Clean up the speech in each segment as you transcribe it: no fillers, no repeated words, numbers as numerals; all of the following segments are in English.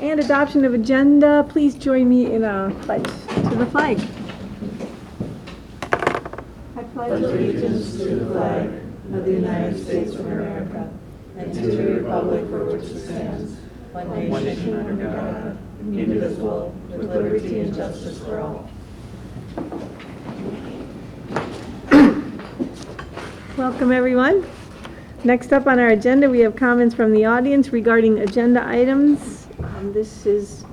And adoption of agenda. Please join me in a pledge to the flag. I pledge Allegiance to the flag of the United States of America and to the republic for which it stands, one nation under God, indivisible, with liberty and justice for all. Welcome, everyone. Next up on our agenda, we have comments from the audience regarding agenda items. This is,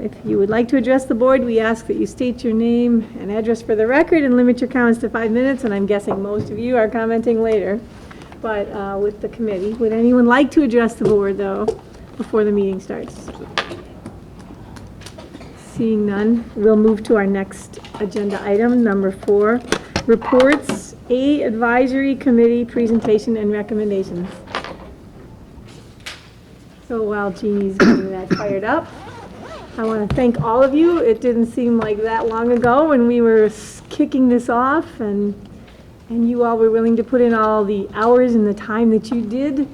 if you would like to address the board, we ask that you state your name and address for the record and limit your comments to 5 minutes, and I'm guessing most of you are commenting later, but with the committee. Would anyone like to address the board, though, before the meeting starts? Seeing none, we'll move to our next agenda item, number 4, reports, A, advisory committee presentation and recommendations. So while Jeannie's getting that fired up, I want to thank all of you. It didn't seem like that long ago when we were kicking this off, and you all were willing to put in all the hours and the time that you did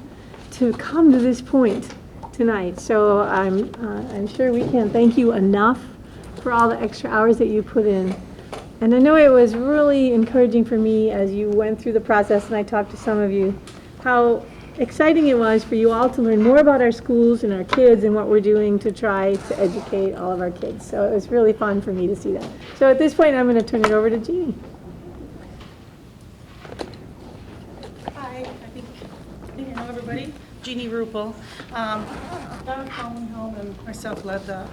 to come to this point tonight. So I'm sure we can't thank you enough for all the extra hours that you put in. And I know it was really encouraging for me as you went through the process, and I talked to some of you, how exciting it was for you all to learn more about our schools and our kids and what we're doing to try to educate all of our kids. So it was really fun for me to see that. So at this point, I'm going to turn it over to Jeannie. Hi, I think you know everybody. Jeannie Rupel. Dr. Collinholm and myself led the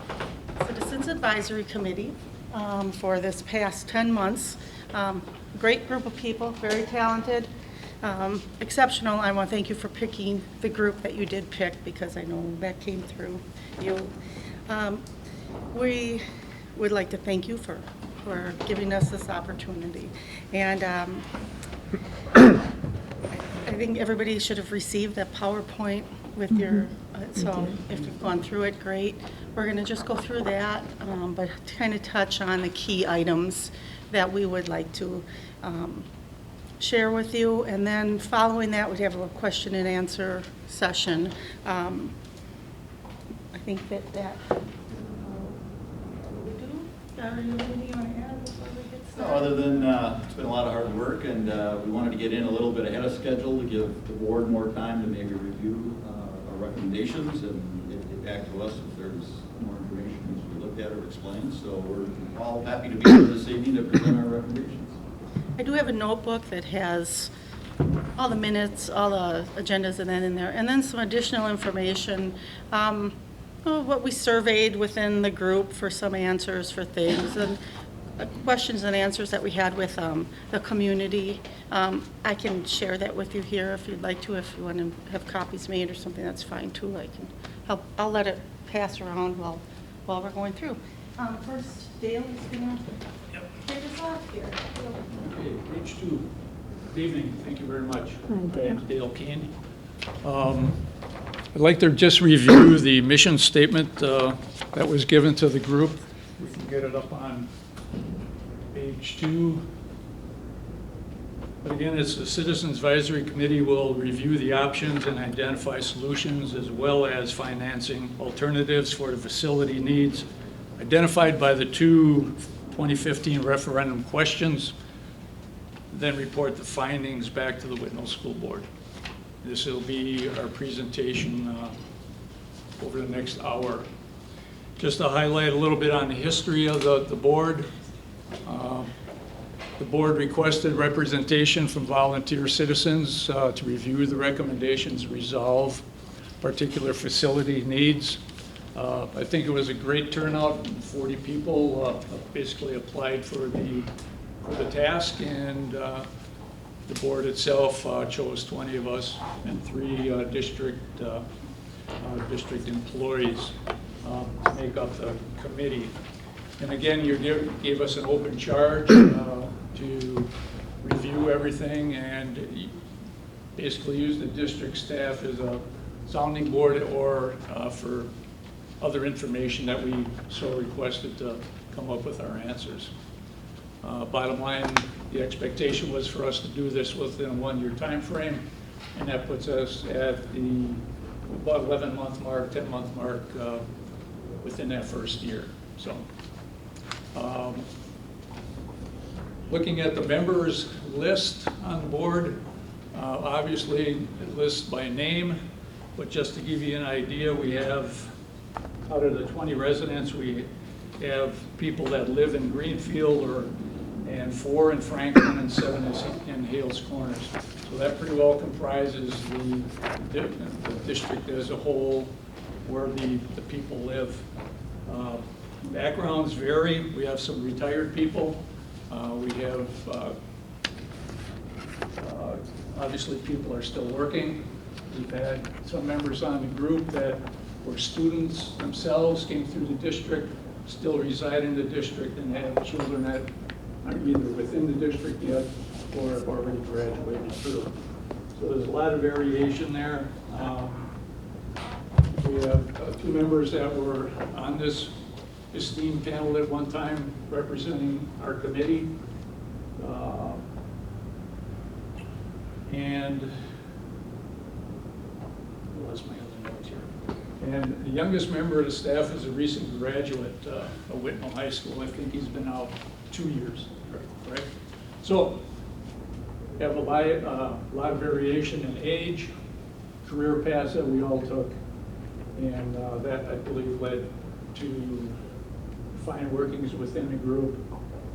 Citizens Advisory Committee for this past 10 months. Great group of people, very talented. Exceptional. I want to thank you for picking the group that you did pick, because I know that came through you. We would like to thank you for giving us this opportunity. And I think everybody should have received that PowerPoint with your, so if you've gone through it, great. We're going to just go through that, but kind of touch on the key items that we would like to share with you, and then following that we'd have a question and answer session. I think that we do. Are you anything you want to add before we get started? No, other than it's been a lot of hard work, and we wanted to get in a little bit ahead of schedule to give the board more time to maybe review our recommendations and get back to us if there's more information needs to be looked at or explained. So we're all happy to be here this evening to present our recommendations. I do have a notebook that has all the minutes, all the agendas, and then in there, and then some additional information, what we surveyed within the group for some answers for things, and questions and answers that we had with the community. I can share that with you here if you'd like to. If you want to have copies made or something, that's fine too. I can help. I'll let it pass around while we're going through. First, Dale is going to kick us off here. Okay, page 2. Good evening. Thank you very much. Hi, My Dale. name's Dale Candy. I'd like to just review the mission statement that was given to the group. We can get it up on page 2. But again, it's the Citizens Advisory Committee will review the options and identify solutions as well as financing alternatives for the facility needs identified by the 2 2015 referendum questions, then report the findings back to the Whitnall School Board. This will be our presentation over the next hour. Just to highlight a little bit on the history of the board. The board requested representation from volunteer citizens to review the recommendations, resolve particular facility needs. I think it was a great turnout. 40 people basically applied for the task, and the board itself chose 20 of us and 3 district employees to make up the committee. And again, you gave us an open charge to review everything and basically use the district staff as a sounding board or for other information that we so requested to come up with our answers. Bottom line, the expectation was for us to do this within a 1-year time frame, and that puts us at the about 11-month mark, 10-month mark within that first year. So, looking at the members list on the board, obviously it lists by name, but just to give you an idea, we have, out of the 20 residents, we have people that live in Greenfield and 4 in Franklin and 7 in Hales Corners. So that pretty well comprises the district as a whole, where the people live. Backgrounds vary. We have some retired people. We have, obviously people are still working. We've had some members on the group that were students themselves, came through the district, still reside in the district, and have children that are either within the district yet or have already graduated through. So there's a lot of variation there. We have 2 members that were on this esteemed panel at one time representing our committee. And I lost my other notes here. And the youngest member of the staff is a recent graduate of Whitnall High School. I think he's been out 2 years, right? So we have a lot of variation in age, career paths that we all took, and that, I believe, led to fine workings within the group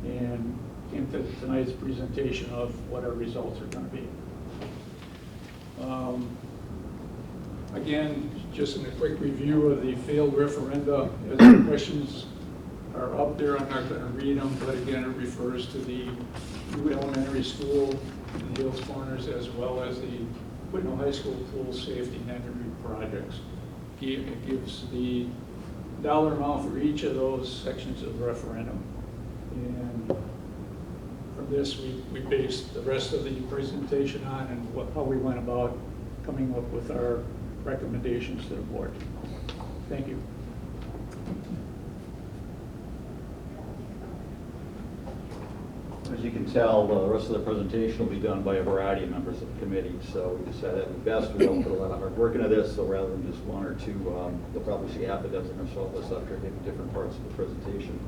and came to tonight's presentation of what our results are going to be. Again, just in a quick review of the failed referenda, as the questions are up there, I'm not going to read them, but again, it refers to the new elementary school in Hales Corners as well as the Whitnall High School pool safety and energy projects. It gives the dollar amount for each of those sections of the referendum. And from this, we based the rest of the presentation on and how we went about coming up with our recommendations to the board. Thank you. As you can tell, the rest of the presentation will be done by a variety of members of the committee. So we decided at best we don't put a lot of hard work into this, so rather than just 1 or 2, you'll probably see half a dozen or so of us up here giving different parts of the presentation.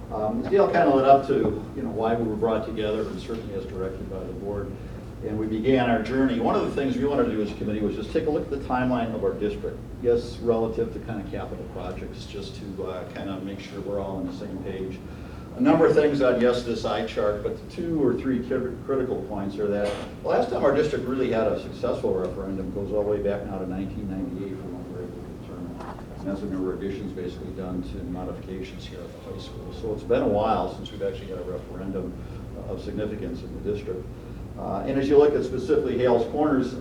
The deal kind of led up to why we were brought together, and certainly as directed by the board. And we began our journey. One of the things we wanted to do as a committee was just take a look at the timeline of our district. Yes, relative to kind of capital projects, just to kind of make sure we're all on the same page. A number of things on this eye chart, but the 2 or 3 critical points are that the last time our district really had a successful referendum goes all the way back now to 1998 from when we were able to determine. And that's when there were additions basically done to modifications here at the high school. So it's been a while since we've actually had a referendum of significance in the district. And as you look at specifically Hales Corners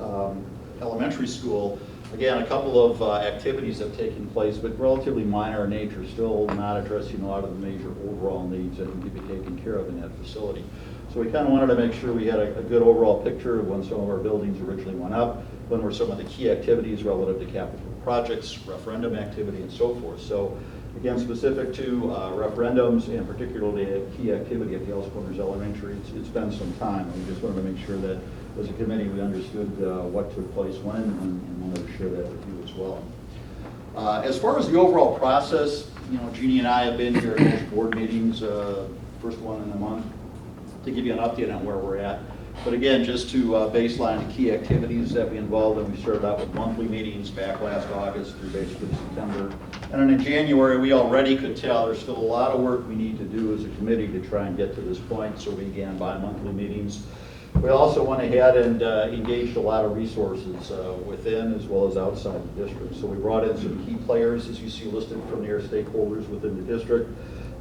Elementary School, again, a couple of activities have taken place, but relatively minor in nature, still not addressing a lot of the major overall needs that need to be taken care of in that facility. So we kind of wanted to make sure we had a good overall picture of when some of our buildings originally went up, when were some of the key activities relative to capital projects, referendum activity, and so forth. So again, specific to referendums and particularly a key activity at Hales Corners Elementary, it's been some time. And we just wanted to make sure that as a committee we understood what took place when and wanted to share that with you as well. As far as the overall process, Jeannie and I have been here at most board meetings, first one in the month, to give you an update on where we're at. But again, just to baseline the key activities that we involved in, we started out with monthly meetings back last August through basically September. And then in January, we already could tell there's still a lot of work we need to do as a committee to try and get to this point, so we began bi-monthly meetings. We also went ahead and engaged a lot of resources within as well as outside the district. So we brought in some key players, as you see listed from their stakeholders within the district,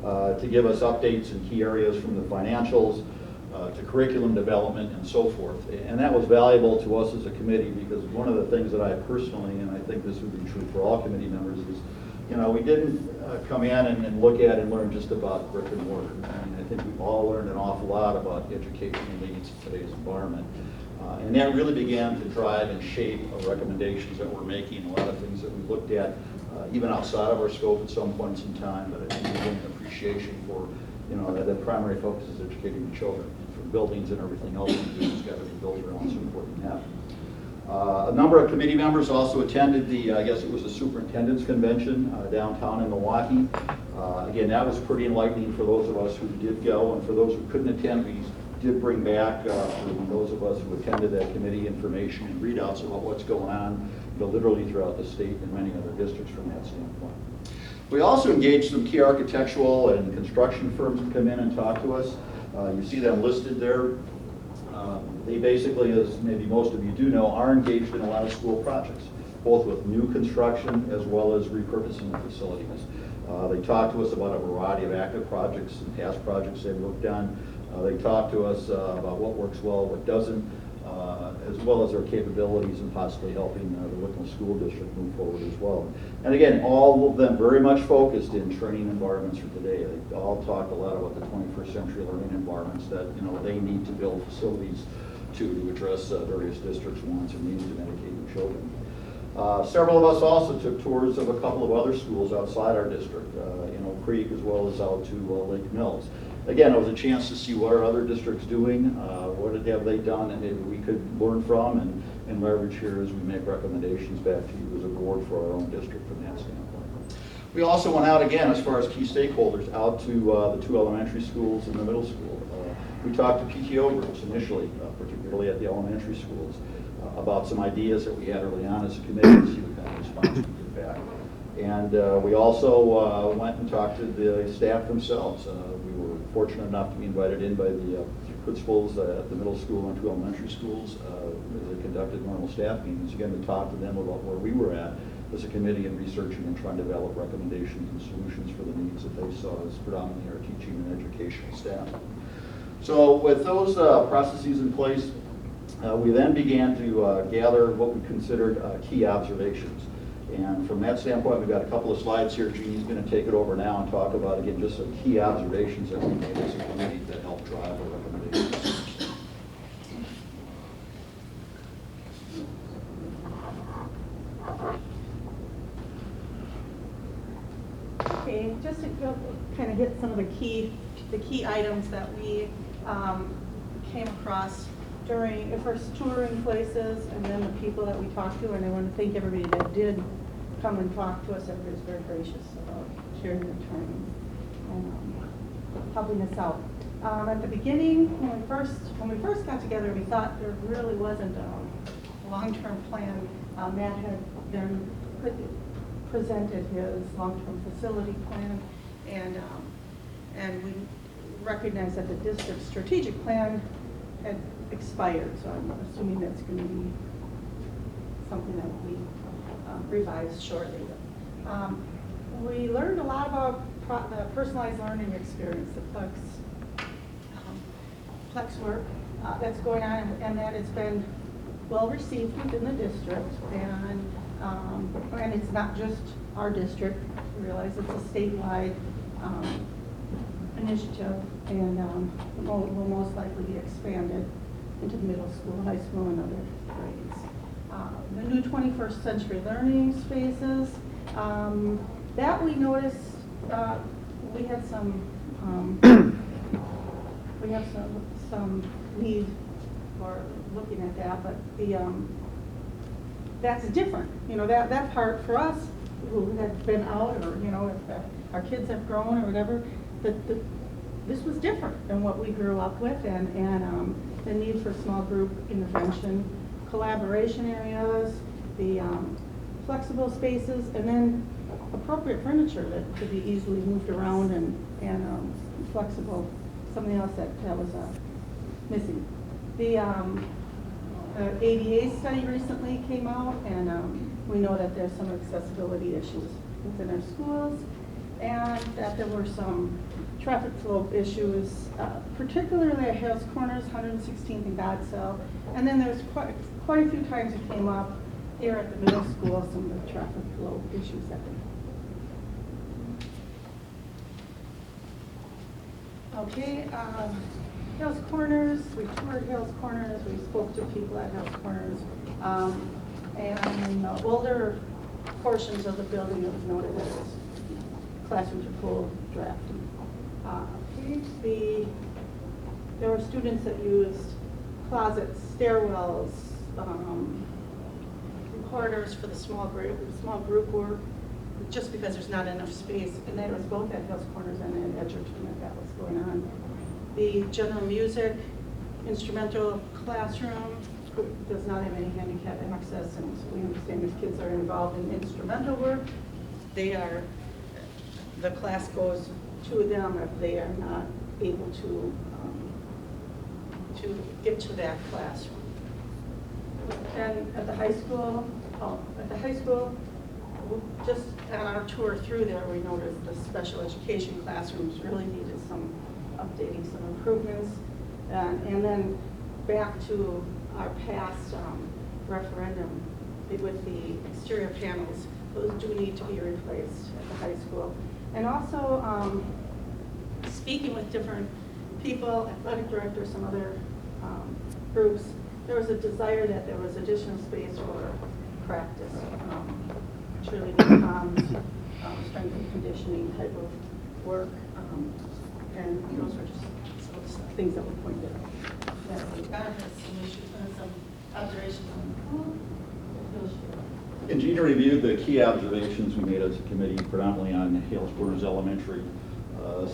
to give us updates in key areas from the financials, to curriculum development and so forth. And that was valuable to us as a committee because one of the things that I personally, and I think this would be true for all committee members, is we didn't come in and look at and learn just about brick and mortar. I mean, I think we've all learned an awful lot about educational needs in today's environment. And that really began to drive and shape our recommendations that we're making, a lot of things that we looked at, even outside of our scope at some points in time, but I think we gained an appreciation for that the primary focus is educating the children. And for buildings and everything else we do, it's got to be built around supporting that. A number of committee members also attended the, I guess it was the superintendent's convention downtown in Milwaukee. Again, that was pretty enlightening for those of us who did go, and for those who couldn't attend, we did bring back, for those of us who attended that committee, information and readouts about what's going on, literally throughout the state and many other districts from that standpoint. We also engaged some key architectural and construction firms to come in and talk to us. You see them listed there. They basically, as maybe most of you do know, are engaged in a lot of school projects, both with new construction as well as repurposing of facilities. They talked to us about a variety of active projects and past projects they've worked on. They talked to us about what works well, what doesn't, as well as their capabilities and possibly helping the Whitnall School District move forward as well. And again, all of them very much focused in training environments for today. They all talked a lot about the 21st century learning environments that they need to build facilities to address various districts' wants and needs to educate the children. Several of us also took tours of a couple of other schools outside our district, in Oak Creek as well as out to Lake Mills. Again, it was a chance to see what are other districts doing, what have they done, and maybe we could learn from and leverage here as we make recommendations back to you as a board for our own district from that standpoint. We also went out again, as far as key stakeholders, out to the 2 elementary schools and the middle school. We talked to PTO groups initially, particularly at the elementary schools, about some ideas that we had early on as a committee to see what kind of response we get back. And we also went and talked to the staff themselves. We were fortunate enough to be invited in by the principals at the middle school and 2 elementary schools as they conducted normal staff meetings, again, to talk to them about where we were at as a committee in researching and trying to develop recommendations and solutions for the needs that they saw as predominantly our teaching and educational staff. So with those processes in place, we then began to gather what we considered key observations. And from that standpoint, we've got a couple of slides here. Jeannie's going to take it over now and talk about, again, just some key observations that we made as a committee that helped drive our recommendations. Okay, just to kind of hit some of the key items that we came across during first touring places, and then the people that we talked to. And I want to thank everybody that did come and talk to us. Everybody was very gracious about sharing their time and helping us out. At the beginning, when we first got together, we thought there really wasn't a long-term plan. Matt had then presented his long-term facility plan, and we recognized that the district's strategic plan had expired, so I'm assuming that's going to be something that we revise shortly. We learned a lot about the personalized learning experience, the Plex work that's going on, and that it's been well received within the district, and it's not just our district. We realize it's a statewide initiative, and will most likely be expanded into the middle school, high school, and other grades. The new 21st century learning spaces, that we noticed, we had some need for looking at that, but that's different. That part for us who had been out, or if our kids have grown or whatever, this was different than what we grew up with, and the need for small group intervention, collaboration areas, the flexible spaces, and then appropriate furniture that could be easily moved around and flexible. Something else that was missing. The ADA study recently came out, and we know that there's some accessibility issues within our schools, and that there were some traffic flow issues, particularly at Hales Corners, 116th and Godsell. And then there's quite a few times it came up here at the middle school, some of the traffic flow issues that they. Okay, Hales Corners, we toured Hales Corners, we spoke to people at Hales Corners, and the older portions of the building that was noted as classrooms are full drafty. There were students that used closets, stairwells, quarters for the small group work, just because there's not enough space, and that was both at Hills Corners and at Edgerton that was going on. The general music instrumental classroom does not have any handicap access, and so we understand if kids are involved in instrumental work, the class goes to them if they are not able to get to that classroom. And at the high school, just on our tour through there, we noticed the special education classrooms really needed some updating, some improvements. And then back to our past referendum with the exterior panels, those do need to be replaced at the high school. And also speaking with different people, athletic directors, some other groups, there was a desire that there was additional space for practice, cheerleading comps, strength and conditioning type of work, and those were just some of the things that were pointed out. That has some issues and some observations on the And Gina reviewed the key observations we made as a committee, predominantly on Hales Corners Elementary,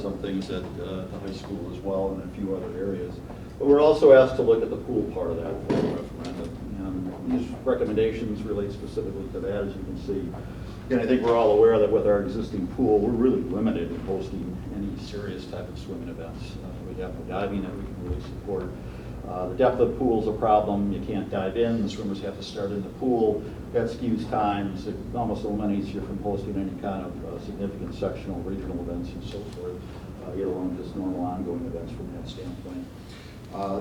some things at the high school as well, and a few other areas. But we're also asked to look at the pool part of that referendum. And these recommendations relate specifically to that, as you can see. And I think we're all aware that with our existing pool, we're really limited in hosting any serious type of swimming events. We have no diving that we can really support. The depth of the pool is a problem. You can't dive in. The swimmers have to start in the pool. That skews times. It almost eliminates you from hosting any kind of significant sectional, regional events and so forth, let alone just normal ongoing events from that standpoint.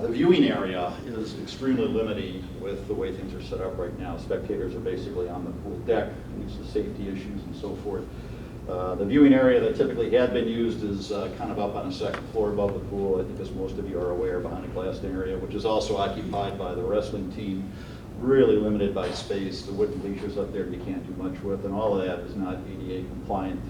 The viewing area is extremely limiting with the way things are set up right now. Spectators are basically on the pool deck, leads to safety issues and so forth. The viewing area that typically had been used is kind of up on the second floor above the pool. I think as most of you are aware, behind a glassed area, which is also occupied by the wrestling team, really limited by space. The wooden bleachers up there you can't do much with, and all of that is not ADA compliant,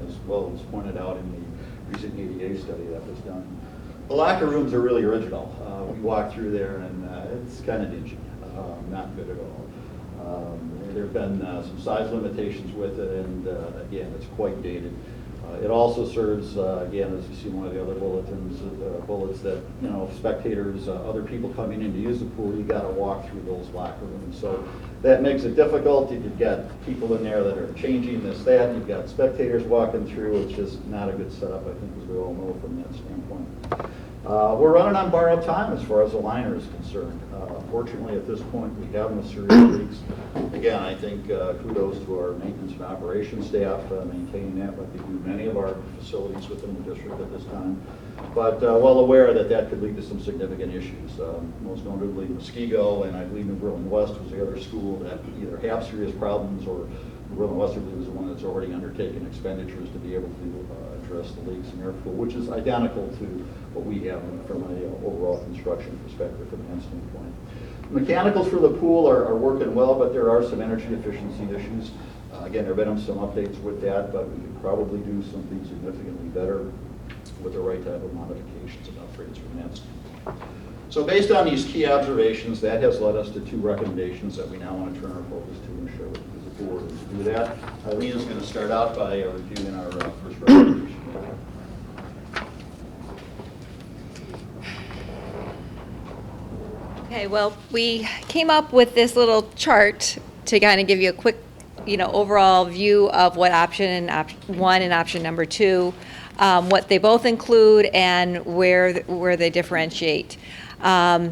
as well as pointed out in the recent ADA study that was done. The locker rooms are really original. We walked through there and it's kind of dingy, not good at all. There have been some size limitations with it, and again, it's quite dated. It also serves, again, as you see in one of the other bullets, that, you know, spectators, other people coming in to use the pool, you got to walk through those locker rooms. So that makes it difficult. You've got people in there that are changing this, that. You've got spectators walking through. It's just not a good setup, I think, as we all know from that standpoint. We're running on borrowed time as far as the liner is concerned. Fortunately, at this point, we have no serious leaks. Again, I think kudos to our maintenance and operations staff maintaining that, like they do many of our facilities within the district at this time. But well aware that that could lead to some significant issues. Most notably Muskego, and I believe New Berlin West was the other school that either have serious problems, or New Berlin West, I believe, is the one that's already undertaken expenditures to be able to address the leaks in their pool, which is identical to what we have from an overall construction perspective from that standpoint. Mechanicals for the pool are working well, but there are some energy efficiency issues. Again, there have been some updates with that, but we could probably do something significantly better with the right type of modifications and upgrades from that standpoint. So based on these key observations, that has led us to two recommendations that we now want to turn our focus to and share with the board. To do that, Eileen is going to start out by reviewing our first recommendation. Okay, well, we came up with this little chart to kind of give you a quick, overall view of what option one and option number two, what they both include and where they differentiate. We're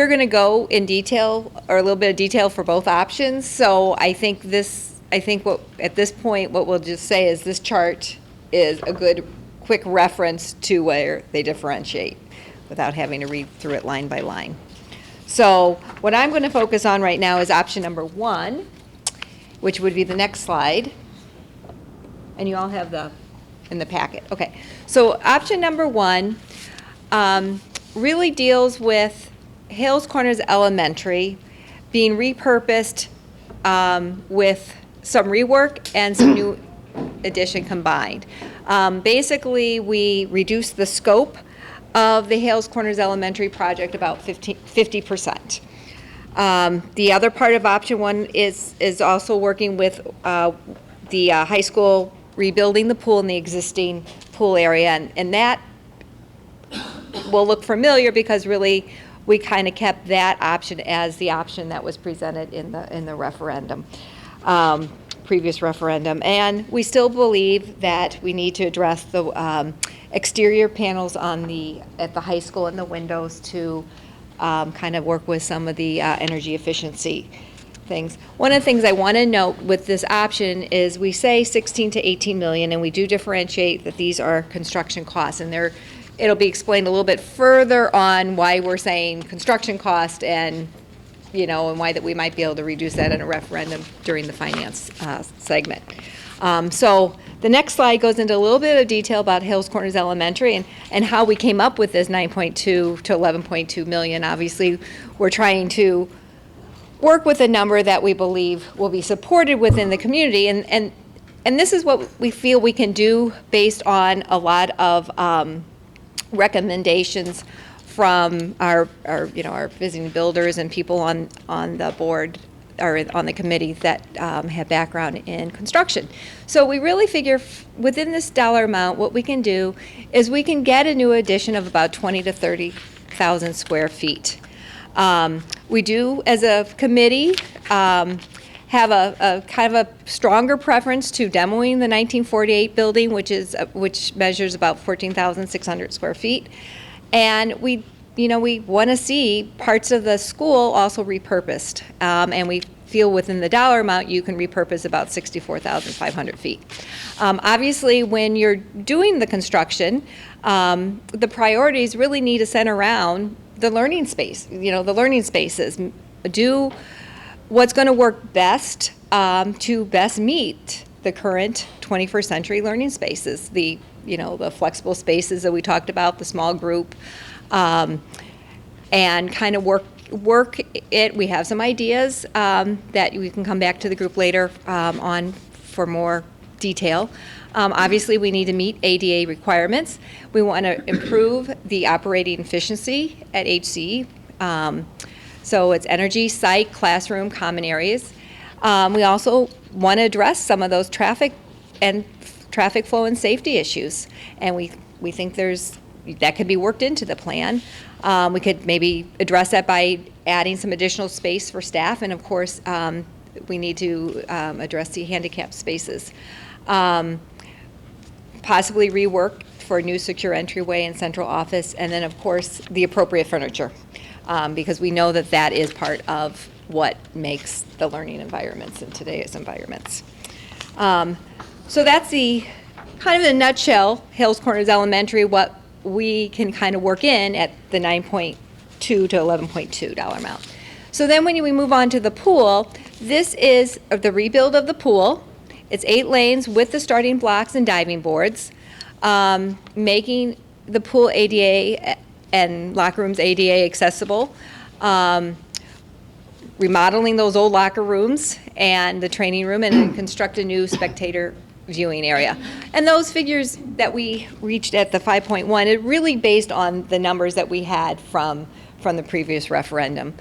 going to go in detail, or a little bit of detail for both options. So I think at this point, what we'll just say is this chart is a good quick reference to where they differentiate, without having to read through it line by line. So what I'm going to focus on right now is option number one, which would be the next slide. And you all have in the packet. Okay, so option number one really deals with Hales Corners Elementary being repurposed with some rework and some new addition combined. Basically, we reduced the scope of the Hales Corners Elementary project about 50%. The other part of option one is also working with the high school rebuilding the pool in the existing pool area, and that will look familiar because really we kind of kept that option as the option that was presented in the referendum, previous referendum. And we still believe that we need to address the exterior panels at the high school and the windows to kind of work with some of the energy efficiency things. One of the things I want to note with this option is we say 16 to 18 million, and we do differentiate that these are construction costs, and it'll be explained a little bit further on why we're saying construction cost and and why that we might be able to reduce that in a referendum during the finance segment. So the next slide goes into a little bit of detail about Hills Corners Elementary and how we came up with this 9.2 to 11.2 million. Obviously, we're trying to work with a number that we believe will be supported within the community, and this is what we feel we can do based on a lot of recommendations from our visiting builders and people on the board or on the committee that have background in construction. So we really figure within this dollar amount, what we can do is we can get a new addition of about 20 to 30,000 square feet. We do, as a committee, have a kind of a stronger preference to demoing the 1948 building, which measures about 14,600 square feet, and we want to see parts of the school also repurposed, and we feel within the dollar amount you can repurpose about 64,500 feet. Obviously, when you're doing the construction, the priorities really need to center around the learning space, the learning spaces. Do what's going to work best to best meet the current 21st century learning spaces, the flexible spaces that we talked about, the small group, and kind of work it. We have some ideas that we can come back to the group later on for more detail. Obviously, we need to meet ADA requirements. We want to improve the operating efficiency at HCE. So it's energy, site, classroom, common areas. We also want to address some of those traffic flow and safety issues. And we think that could be worked into the plan. We could maybe address that by adding some additional space for staff. And of course, we need to address the handicap spaces. Possibly rework for a new secure entryway and central office, and then of course the appropriate furniture, because we know that is part of what makes the learning environments in today's environments. So that's the kind of in a nutshell, Hills Corners Elementary, what we can kind of work in at the 9.2 to 11.2 dollar amount. So then when we move on to the pool, this is the rebuild of the pool. It's 8 lanes with the starting blocks and diving boards, making the pool ADA and locker rooms ADA accessible, remodeling those old locker rooms and the training room, and then construct a new spectator viewing area. And those figures that we reached at the 5.1, it really based on the numbers that we had from the previous referendum.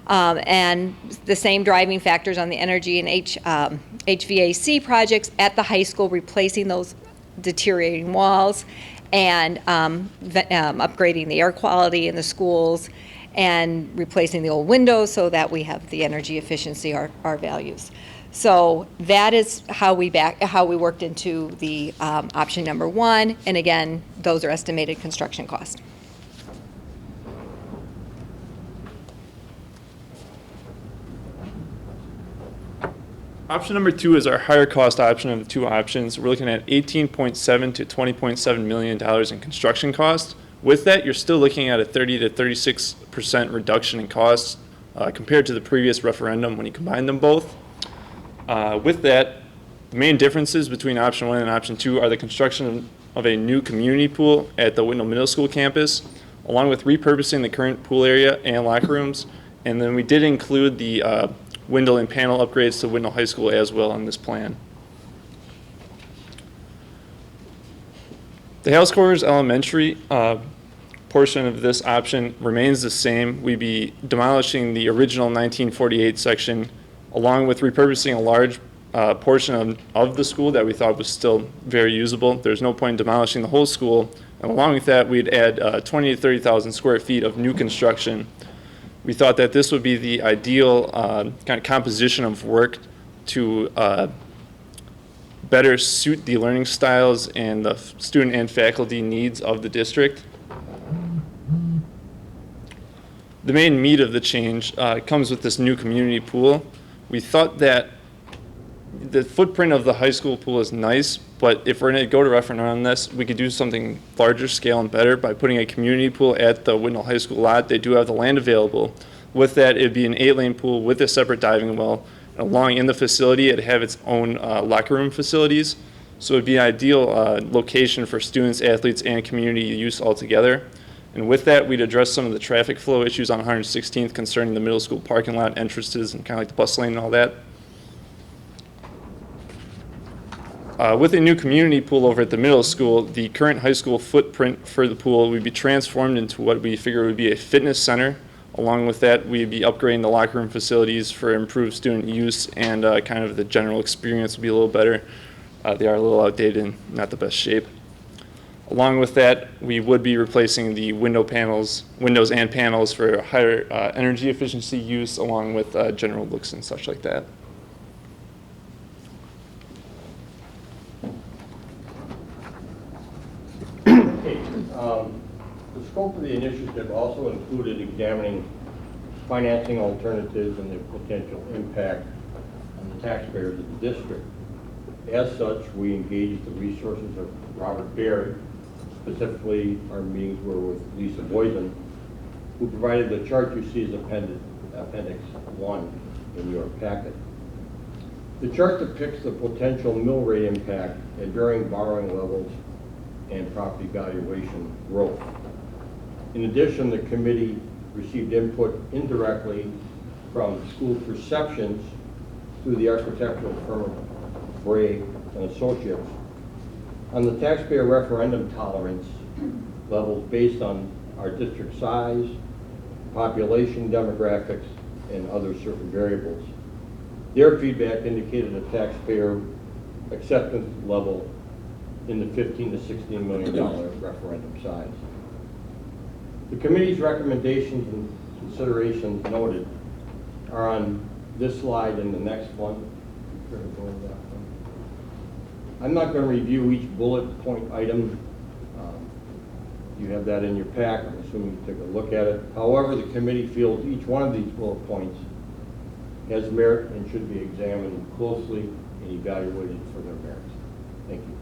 And the same driving factors on the energy and HVAC projects at the high school, replacing those deteriorating walls and upgrading the air quality in the schools and replacing the old windows so that we have the energy efficiency, our values. So that is how we worked into the option number 1. And again, those are estimated construction costs. Option number 2 is our higher cost option of the 2 options. We're looking at $18.7 to $20.7 million in construction costs. With that, you're still looking at a 30 to 36% reduction in costs compared to the previous referendum when you combine them both. With that, the main differences between option 1 and option 2 are the construction of a new community pool at the Whitnall Middle School campus, along with repurposing the current pool area and locker rooms. And then we did include the window and panel upgrades to Whitnall High School as well on this plan. The Hills Corners Elementary portion of this option remains the same. We'd be demolishing the original 1948 section, along with repurposing a large portion of the school that we thought was still very usable. There's no point in demolishing the whole school. And along with that, we'd add 20 to 30,000 square feet of new construction. We thought that this would be the ideal kind of composition of work to better suit the learning styles and the student and faculty needs of the district. The main meat of the change comes with this new community pool. We thought that the footprint of the high school pool is nice, but if we're going to go to referendum on this, we could do something larger scale and better by putting a community pool at the Whitnall High School lot. They do have the land available. With that, it'd be an 8-lane pool with a separate diving well. Along in the facility, it'd have its own locker room facilities. So it'd be an ideal location for students, athletes, and community use altogether. And with that, we'd address some of the traffic flow issues on 116th concerning the middle school parking lot entrances and kind of like the bus lane and all that. With a new community pool over at the middle school, the current high school footprint for the pool would be transformed into what we figure would be a fitness center. Along with that, we'd be upgrading the locker room facilities for improved student use, and kind of the general experience would be a little better. They are a little outdated and not the best shape. Along with that, we would be replacing the windows and panels for higher energy efficiency use, along with general looks and such like that. Okay, the scope of the initiative also included examining financing alternatives and their potential impact on the taxpayers of the district. As such, we engaged the resources of Robert Baird. Specifically, our meetings were with Lisa Boyden, who provided the chart you see as Appendix 1 in your packet. The chart depicts the potential mill rate impact at varying borrowing levels and property valuation growth. In addition, the committee received input indirectly from school perceptions through the architectural firm Bray and Associates on the taxpayer referendum tolerance levels based on our district size, population demographics, and other certain variables. Their feedback indicated a taxpayer acceptance level in the $15 to $16 million referendum size. The committee's recommendations and considerations noted are on this slide and the next one. I'm not going to review each bullet point item. You have that in your pack. I'm assuming you took a look at it. However, the committee feels each one of these bullet points has merit and should be examined closely and evaluated for their merits. Thank you.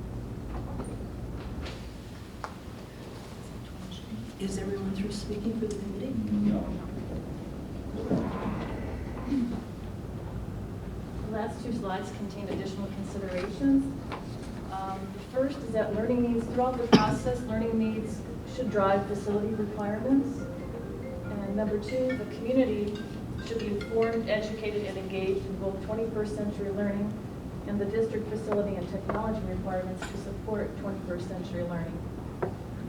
Is everyone through speaking for the committee? No. The last two slides contain additional considerations. The first is that learning needs, throughout the process, learning needs should drive facility requirements. And number two, the community should be informed, educated, and engaged in both 21st century learning and the district facility and technology requirements to support 21st century learning.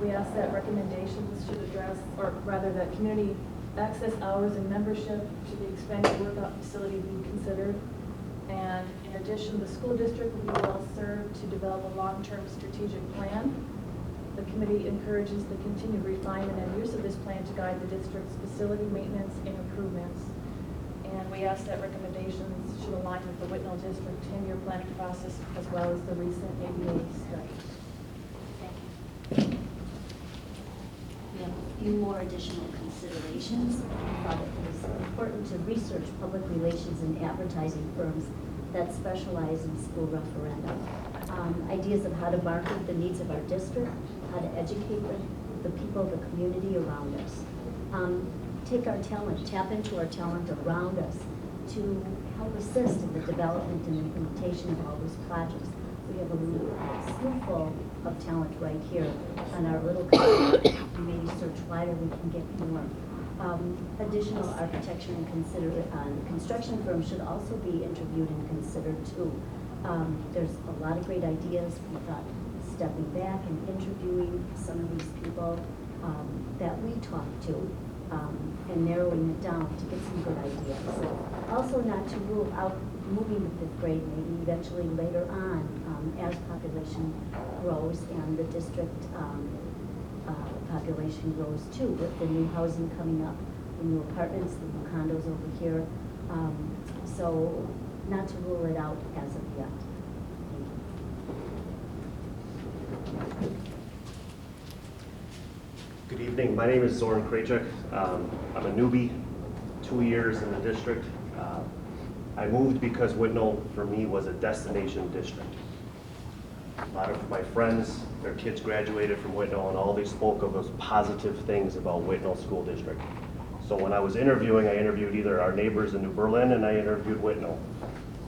We ask that recommendations should address, or rather that community access hours and membership to the expanded workout facility be considered. And in addition, the school district will be well served to develop a long-term strategic plan. The committee encourages the continued refinement and use of this plan to guide the district's facility maintenance and improvements. And we ask that recommendations should align with the Whitnall District 10-year planning process as well as the recent ADA study. Thank you. We have a few more additional considerations. We thought it was important to research public relations and advertising firms that specialize in school referenda. Ideas of how to market the needs of our district, how to educate the people, the community around us. Take our talent, tap into our talent around us to help assist in the development and implementation of all those projects. We have a slew full of talent right here on our little community. Maybe search wider, we can get more. Additional architecture and construction firms should also be interviewed and considered too. There's a lot of great ideas. We thought stepping back and interviewing some of these people that we talked to, and narrowing it down to get some good ideas. Also not to rule out moving to 5th grade, maybe eventually later on, as population grows and the district population grows too, with the new housing coming up, the new apartments, the new condos over here. So not to rule it out as of yet. Thank you. Good evening. My name is Zoran Krajcik. I'm a newbie, 2 years in the district. I moved because Whitnall, for me, was a destination district. A lot of my friends, their kids graduated from Whitnall, and all they spoke of was positive things about Whitnall School District. So when I was interviewing, I interviewed either our neighbors in New Berlin, and I interviewed Whitnall.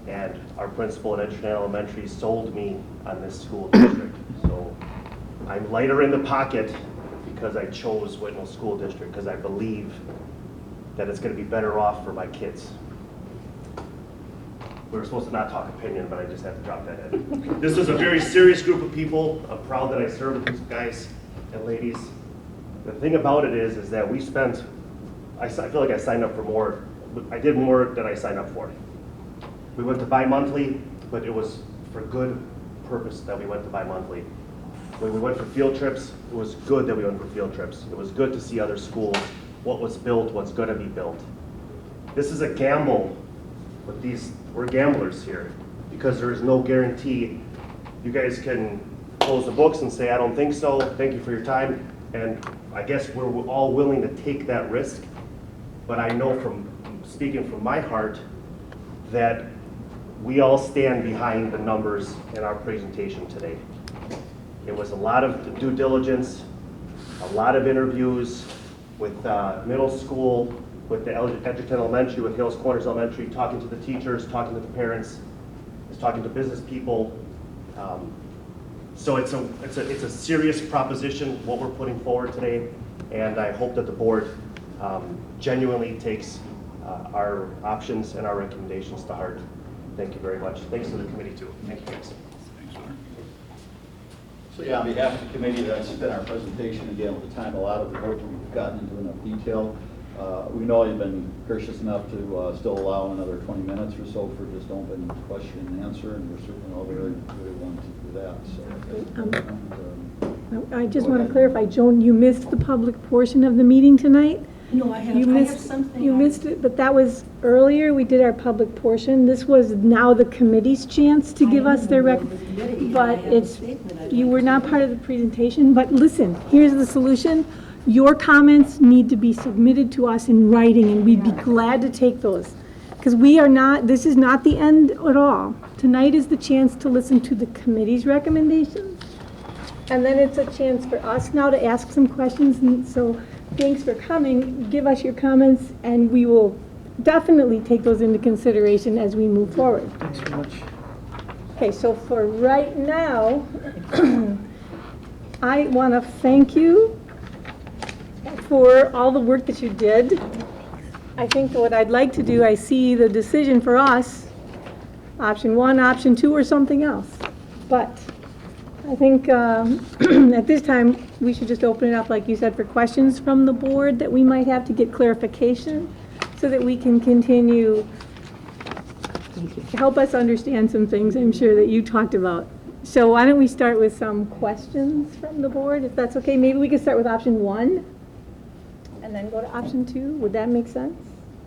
And our principal at Edgerton Elementary sold me on this school district. So I'm lighter in the pocket because I chose Whitnall School District, because I believe that it's going to be better off for my kids. We were supposed to not talk opinion, but I just had to drop that in. This is a very serious group of people. I'm proud that I serve with these guys and ladies. The thing about it is that we spent, I feel like I signed up for more, I did more than I signed up for. We went to bi-monthly, but it was for good purpose that we went to bi-monthly. When we went for field trips, it was good that we went for field trips. It was good to see other schools, what was built, what's going to be built. This is a gamble, but we're gamblers here, because there is no guarantee. You guys can close the books and say, I don't think so, thank you for your time, and I guess we're all willing to take that risk, but I know from speaking from my heart that we all stand behind the numbers in our presentation today. It was a lot of due diligence, a lot of interviews with middle school, with the Edgerton Elementary, with Hills Corners Elementary, talking to the teachers, talking to the parents, talking to business people. So it's a serious proposition, what we're putting forward today, and I hope that the board genuinely takes our options and our recommendations to heart. Thank you very much. Thanks to the committee too. Thank you guys. So yeah, on behalf of the committee, that's been our presentation. Again, with the time allotted, we hope we've gotten into enough detail. We know you've been gracious enough to still allow another 20 minutes or so for just open question and answer, and we're certainly all very willing to do that. So, I just want to clarify, Joan, you missed the public portion of the meeting tonight? No, I You have missed, something. you missed it, but that was earlier, we did our public portion. This was now the committee's chance to give us their but it's, you were not part of the presentation, but listen, here's the solution. Your comments need to be submitted to us in writing, and we'd be glad to take those. Because we are not, this is not the end at all. Tonight is the chance to listen to the committee's recommendations, and then it's a chance for us now to ask some questions, and so thanks for coming. Give us your comments, and we will definitely take those into consideration as we move forward. Thanks very much. Okay, so for right now, I want to thank you for all the work that you did. I think what I'd like to do, I see the decision for us, option 1, option 2, or something else. But I think at this time, we should just open it up, like you said, for questions from the board that we might have to get clarification so that we can continue, help us understand some things I'm sure that you talked about. So why don't we start with some questions from the board, if that's okay? Maybe we could start with option 1 and then go to option 2. Would that make sense?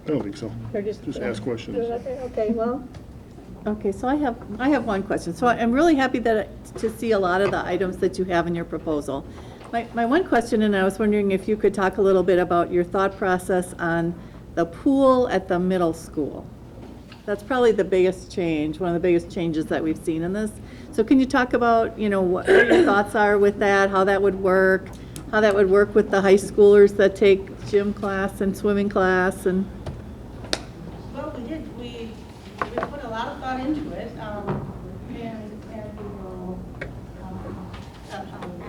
I don't think so. Or Just ask questions. Okay, well, Okay, so I have one question. So I'm really happy to see a lot of the items that you have in your proposal. My one question, and I was wondering if you could talk a little bit about your thought process on the pool at the middle school. That's probably the biggest change, one of the biggest changes that we've seen in this. So can you talk about, what your thoughts are with that, how that would work with the high schoolers that take gym class and swimming class and? Well, we put a lot of thought into it, and we will,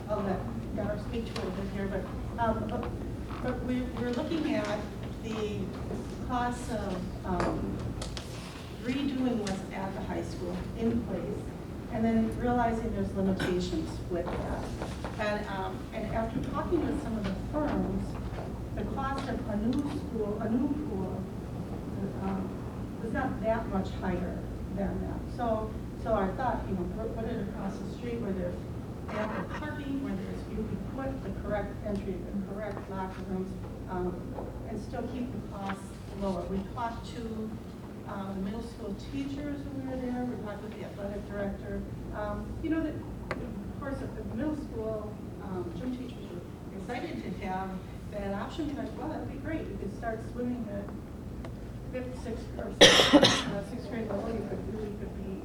I'll let Gar speak to it a bit here, but we're looking at the cost of redoing what's at the high school in place, and then realizing there's limitations with that. And after talking with some of the firms, the cost of a new pool was not that much higher than that. So I thought, put it across the street where there's ample parking, where you can put the correct entry, the correct locker rooms, and still keep the costs lower. We talked to the middle school teachers when we were there. We talked with the athletic director. That of course, if the middle school gym teachers were excited to have that option, we're like, well, that'd be great. You could start swimming at sixth grade level. You could be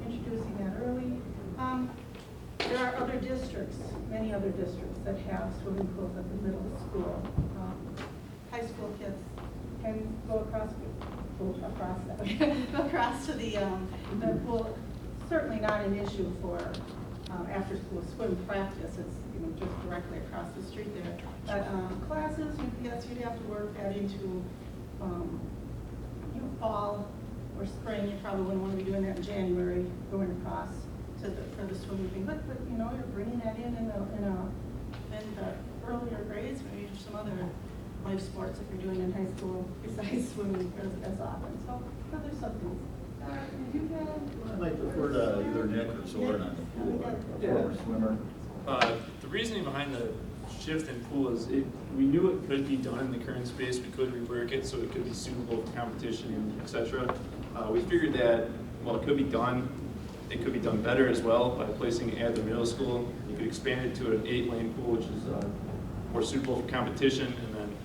introducing that early. There are other districts, many other districts that have swimming pools at the middle school. High school kids can go across to the pool. Certainly not an issue for after school swim practice. It's just directly across the street there. But classes, yes, you'd have to work that into fall or spring. You probably wouldn't want to be doing that in January, going across for the swimming thing. But you're bringing that in the earlier grades, maybe some other life sports if you're doing in high school besides swimming as often. So there's something. I might defer to either Nick or Soren on the pool, former swimmer. The reasoning behind the shift in pool is we knew it could be done in the current space. We could rework it so it could be suitable for competition, etc. We figured that while it could be done, it could be done better as well by placing it at the middle school. You could expand it to an 8-lane pool, which is more suitable for competition, and then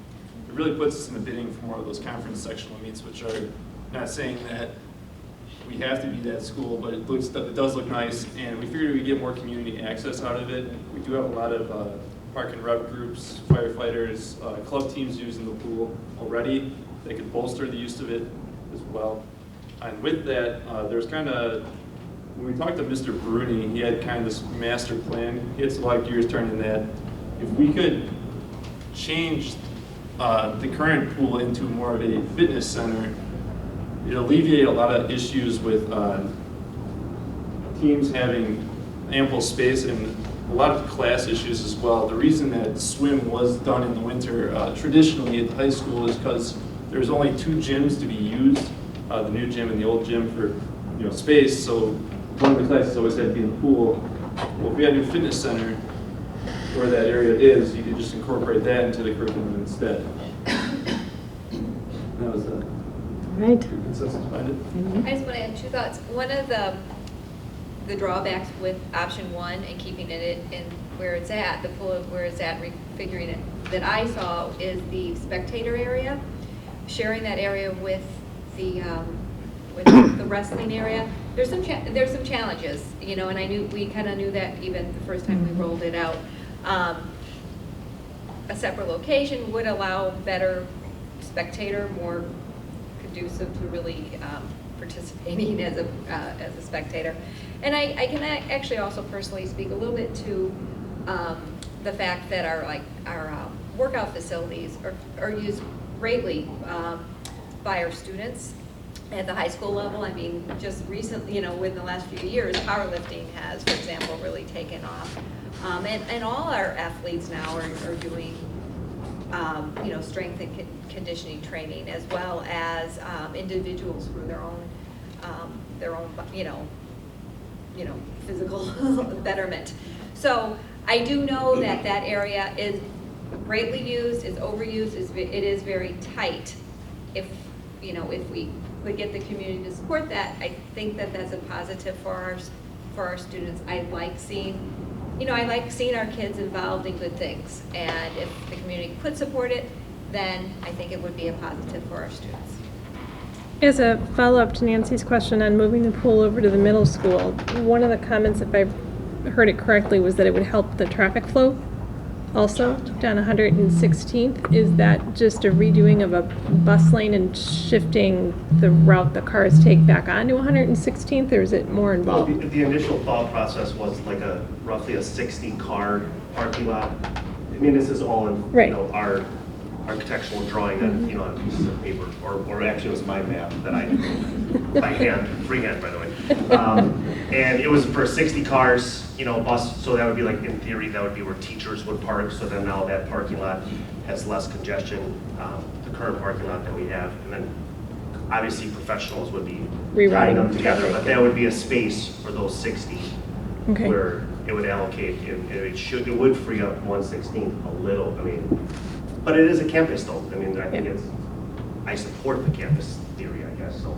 it really puts us in the bidding for more of those conference sectional meets, which are not saying that we have to be that school, but it does look nice, and we figured we'd get more community access out of it. We do have a lot of park and rec groups, firefighters, club teams using the pool already. They could bolster the use of it as well. And with that, there's kind of, when we talked to Mr. Bruni, he had kind of this master plan. He had a lot of gears turned in that. If we could change the current pool into more of a fitness center, it alleviated a lot of issues with teams having ample space and a lot of class issues as well. The reason that swim was done in the winter traditionally at the high school is because there's only 2 gyms to be used, the new gym and the old gym for space. So one of the classes always had to be in the pool. Well, if we had a new fitness center where that area is, you could just incorporate that into the curriculum instead. That was Right. consensus behind it. I just want to add 2 thoughts. One of the drawbacks with option 1 and keeping it in where it's at, the pool where it's at, refiguring it, that I saw is the spectator area, sharing that area with the wrestling area. There's some challenges, and we kind of knew that even the first time we rolled it out. A separate location would allow better spectator, more conducive to really participating as a spectator. And I can actually also personally speak a little bit to the fact that our workout facilities are used greatly by our students at the high school level. I mean, just recently, within the last few years, powerlifting has, for example, really taken off. And all our athletes now are doing strength and conditioning training, as well as individuals for their own physical betterment. So I do know that area is greatly used, is overused, it is very tight. If we could get the community to support that, I think that's a positive for our students. I like seeing our kids involved in good things, and if the community could support it, then I think it would be a positive for our students. As a follow-up to Nancy's question on moving the pool over to the middle school, one of the comments, if I heard it correctly, was that it would help the traffic flow also down 116th. Is that just a redoing of a bus lane and shifting the route the cars take back onto 116th, or is it more involved? Well, the initial thought process was like roughly a 60-car parking lot. I mean, this is all in Right. Our architectural drawing on pieces of paper, or actually it was my map that I by hand, freehand, by the way. And it was for 60 cars, you know, bus, so that would be like, in theory, that would be where teachers would park, so then now that parking lot has less congestion, the current parking lot that we have, and then obviously professionals would be tying them together, but that would be a space for those 60 Okay. where it would allocate, and it would free up 116 a little, I mean, but it is a campus though, I mean, I think I support the campus theory, I guess, so.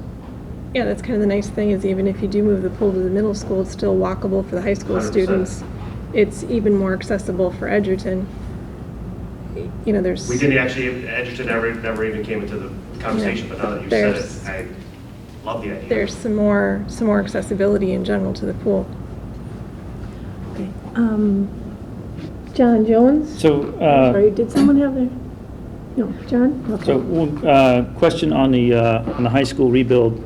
Yeah, that's kind of the nice thing, is even if you do move the pool to the middle school, it's still walkable for the high school 100%. students. It's even more accessible for Edgerton. You know, there's. We didn't actually, Edgerton never even came into the conversation, but now that you said it, I love the idea. There's some more accessibility in general to the pool. Okay. John Jones? So, Sorry, did someone have their? No, John? Okay. so question on the high school rebuild,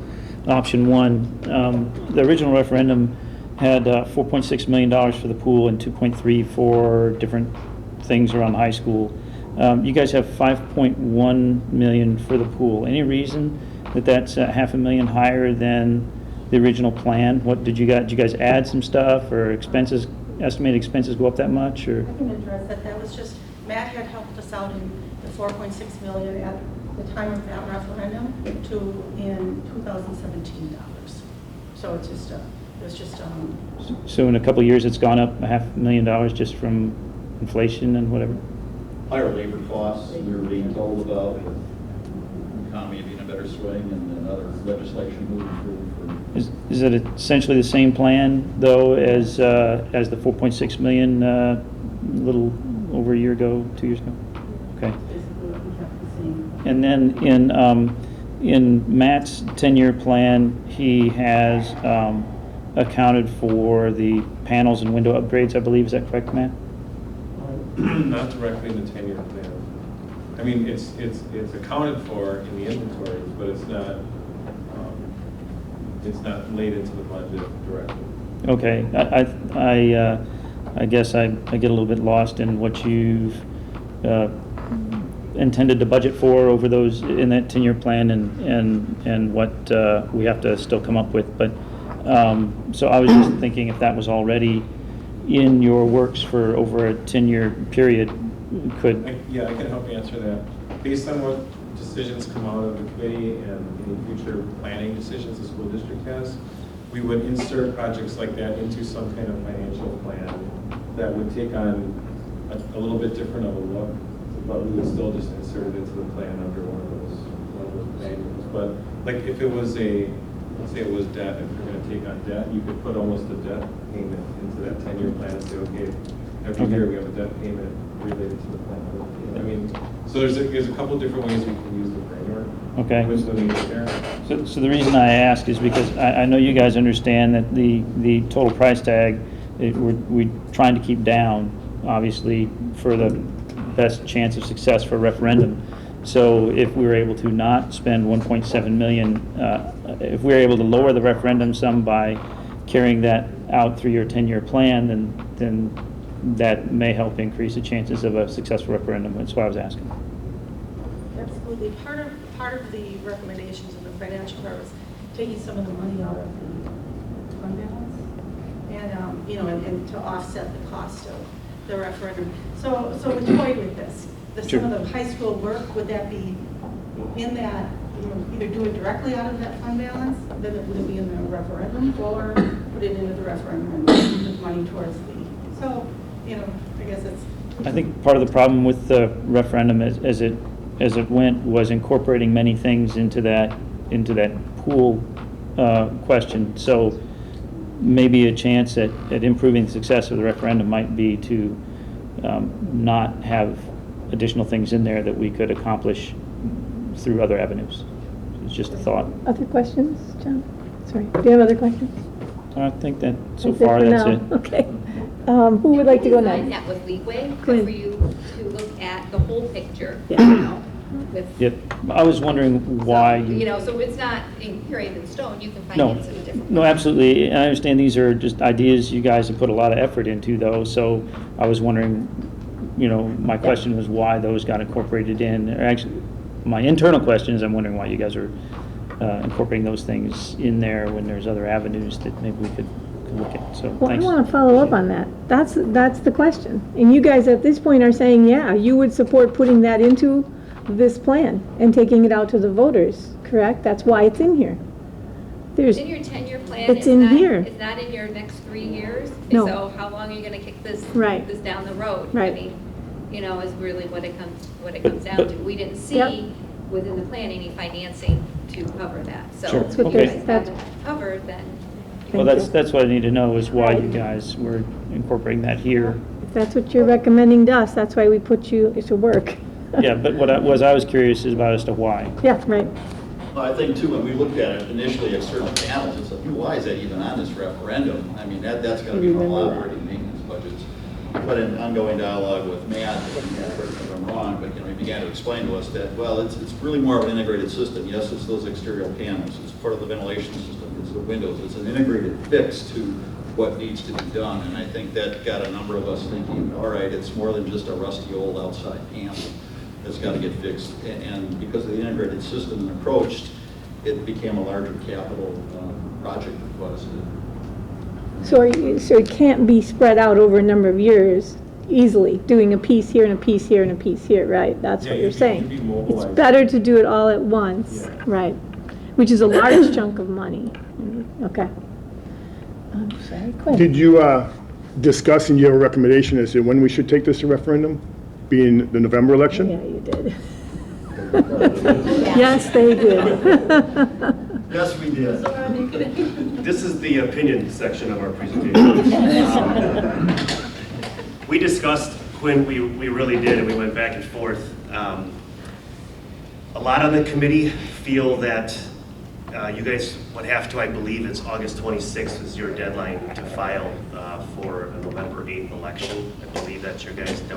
option one. The original referendum had $4.6 million for the pool and 2.3 for different things around the high school. You guys have 5.1 million for the pool. Any reason that that's $500,000 higher than the original plan? What did you guys add some stuff, or estimated expenses go up that much, or? I can address that. That was just, Matt had helped us out in the 4.6 million at the time of that referendum in 2017 dollars. So it's just, So in a couple of years, it's gone up $500,000 just from inflation and whatever? Higher labor costs, we were being told about, with the economy being a better swing, and then other legislation moving through for. Is it essentially the same plan, though, as the 4.6 million a little over a year ago, 2 years ago? Okay. basically what we kept the same. And then in Matt's 10-year plan, he has accounted for the panels and window upgrades, I believe. Is that correct, Matt? Not directly in the 10-year plan. I mean, it's accounted for in the inventories, but it's not laid into the budget directly. Okay. I guess I get a little bit lost in what you've intended to budget for over those in that 10-year plan, and what we have to still come up with. But so I was just thinking if that was already in your works for over a 10-year period, Yeah, I can help you answer that. Based on what decisions come out of the committee and any future planning decisions the school district has, we would insert projects like that into some kind of financial plan that would take on a little bit different of a look, but we would still just insert it into the plan under one of those manuals. But like if it was let's say it was debt, if you're going to take on debt, you could put almost a debt payment into that 10-year plan and say, okay, every year we have a debt payment related to the plan. I mean, so there's a couple different ways we can use the framework. Okay. Which one we there. So the reason I ask is because I know you guys understand that the total price tag, we're trying to keep down, obviously, for the best chance of success for a referendum. So if we were able to not spend 1.7 million, if we were able to lower the referendum sum by carrying that out through your 10-year plan, then that may help increase the chances of a successful referendum. That's why I was asking. Absolutely. Part of the recommendations of the financial part was taking some of the money out of the fund balance, and and to offset the cost of the referendum. So we toyed with this. Some of the high school work, would that be in that, either do it directly out of that fund balance, then it would be in the referendum, or put it into the referendum and put money towards so, I guess it's. I think part of the problem with the referendum as it went was incorporating many things into that pool question. So maybe a chance at improving the success of the referendum might be to not have additional things in there that we could accomplish through other avenues. It's just a thought. Other questions, John? Sorry, do you have other questions? I think that so That's it far for that's now. it. Okay. Who would like to go Design next? that with leeway Quinn. for you to look at the whole picture. Yeah. With, Yep. I was wondering why so it's not carried in stone. You can No, finance it a different no, way. absolutely. I understand these are just ideas you guys have put a lot of effort into, though. So I was wondering, my question was why those got incorporated in. Or actually, my internal question is I'm wondering why you guys are incorporating those things in there when there's other avenues that maybe we could look at, so Well, I thanks. want to follow up on that. That's the question. And you guys at this point are saying, yeah, you would support putting that into this plan and taking it out to the voters, correct? That's why it's in here. There's, In your 10-year plan, It's in here. It's not in your next 3 years. No. So how long are you going to kick this Right. this down the road? Right. I mean, is really what it comes down to. We didn't see Yep. within the plan any financing to cover that. So Sure. if That's what you Okay. guys that's- have it covered, then Well, Thank you. that's what I need to know, is why you guys were incorporating that here. if that's what you're recommending to us, that's why we put you to work. Yeah, but what I was curious is about as to why. Yeah, right. Well, I think too, when we looked at it initially, external panels, it's like, why is that even on this referendum? I mean, that's going to be from all operating maintenance budgets. But in ongoing dialogue with Matt, and correct me if I'm wrong, but he began to explain to us that, well, it's really more of an integrated system. Yes, it's those exterior panels, it's part of the ventilation system, it's the windows, it's an integrated fix to what needs to be done. And I think that got a number of us thinking, all right, it's more than just a rusty old outside panel that's got to get fixed. And because of the integrated system and approach, it became a larger capital project request. So it can't be spread out over a number of years easily, doing a piece here and a piece here and a piece here, right? That's Yeah, what you you're can- saying. you can be It's mobilized. better to do it all at once, Yeah. right? Which is a large chunk of money. Okay. I'm sorry, Quinn. Did you discuss and you have a recommendation as to when we should take this to referendum, being the November election? Yeah, you did. Yes, they did. Yes, we did. This is the opinion section of our presentation. We discussed, Quinn, we really did, and we went back and forth. A lot on the committee feel that you guys would have to, I believe it's August 26th is your deadline to file for a November 8th election. I believe that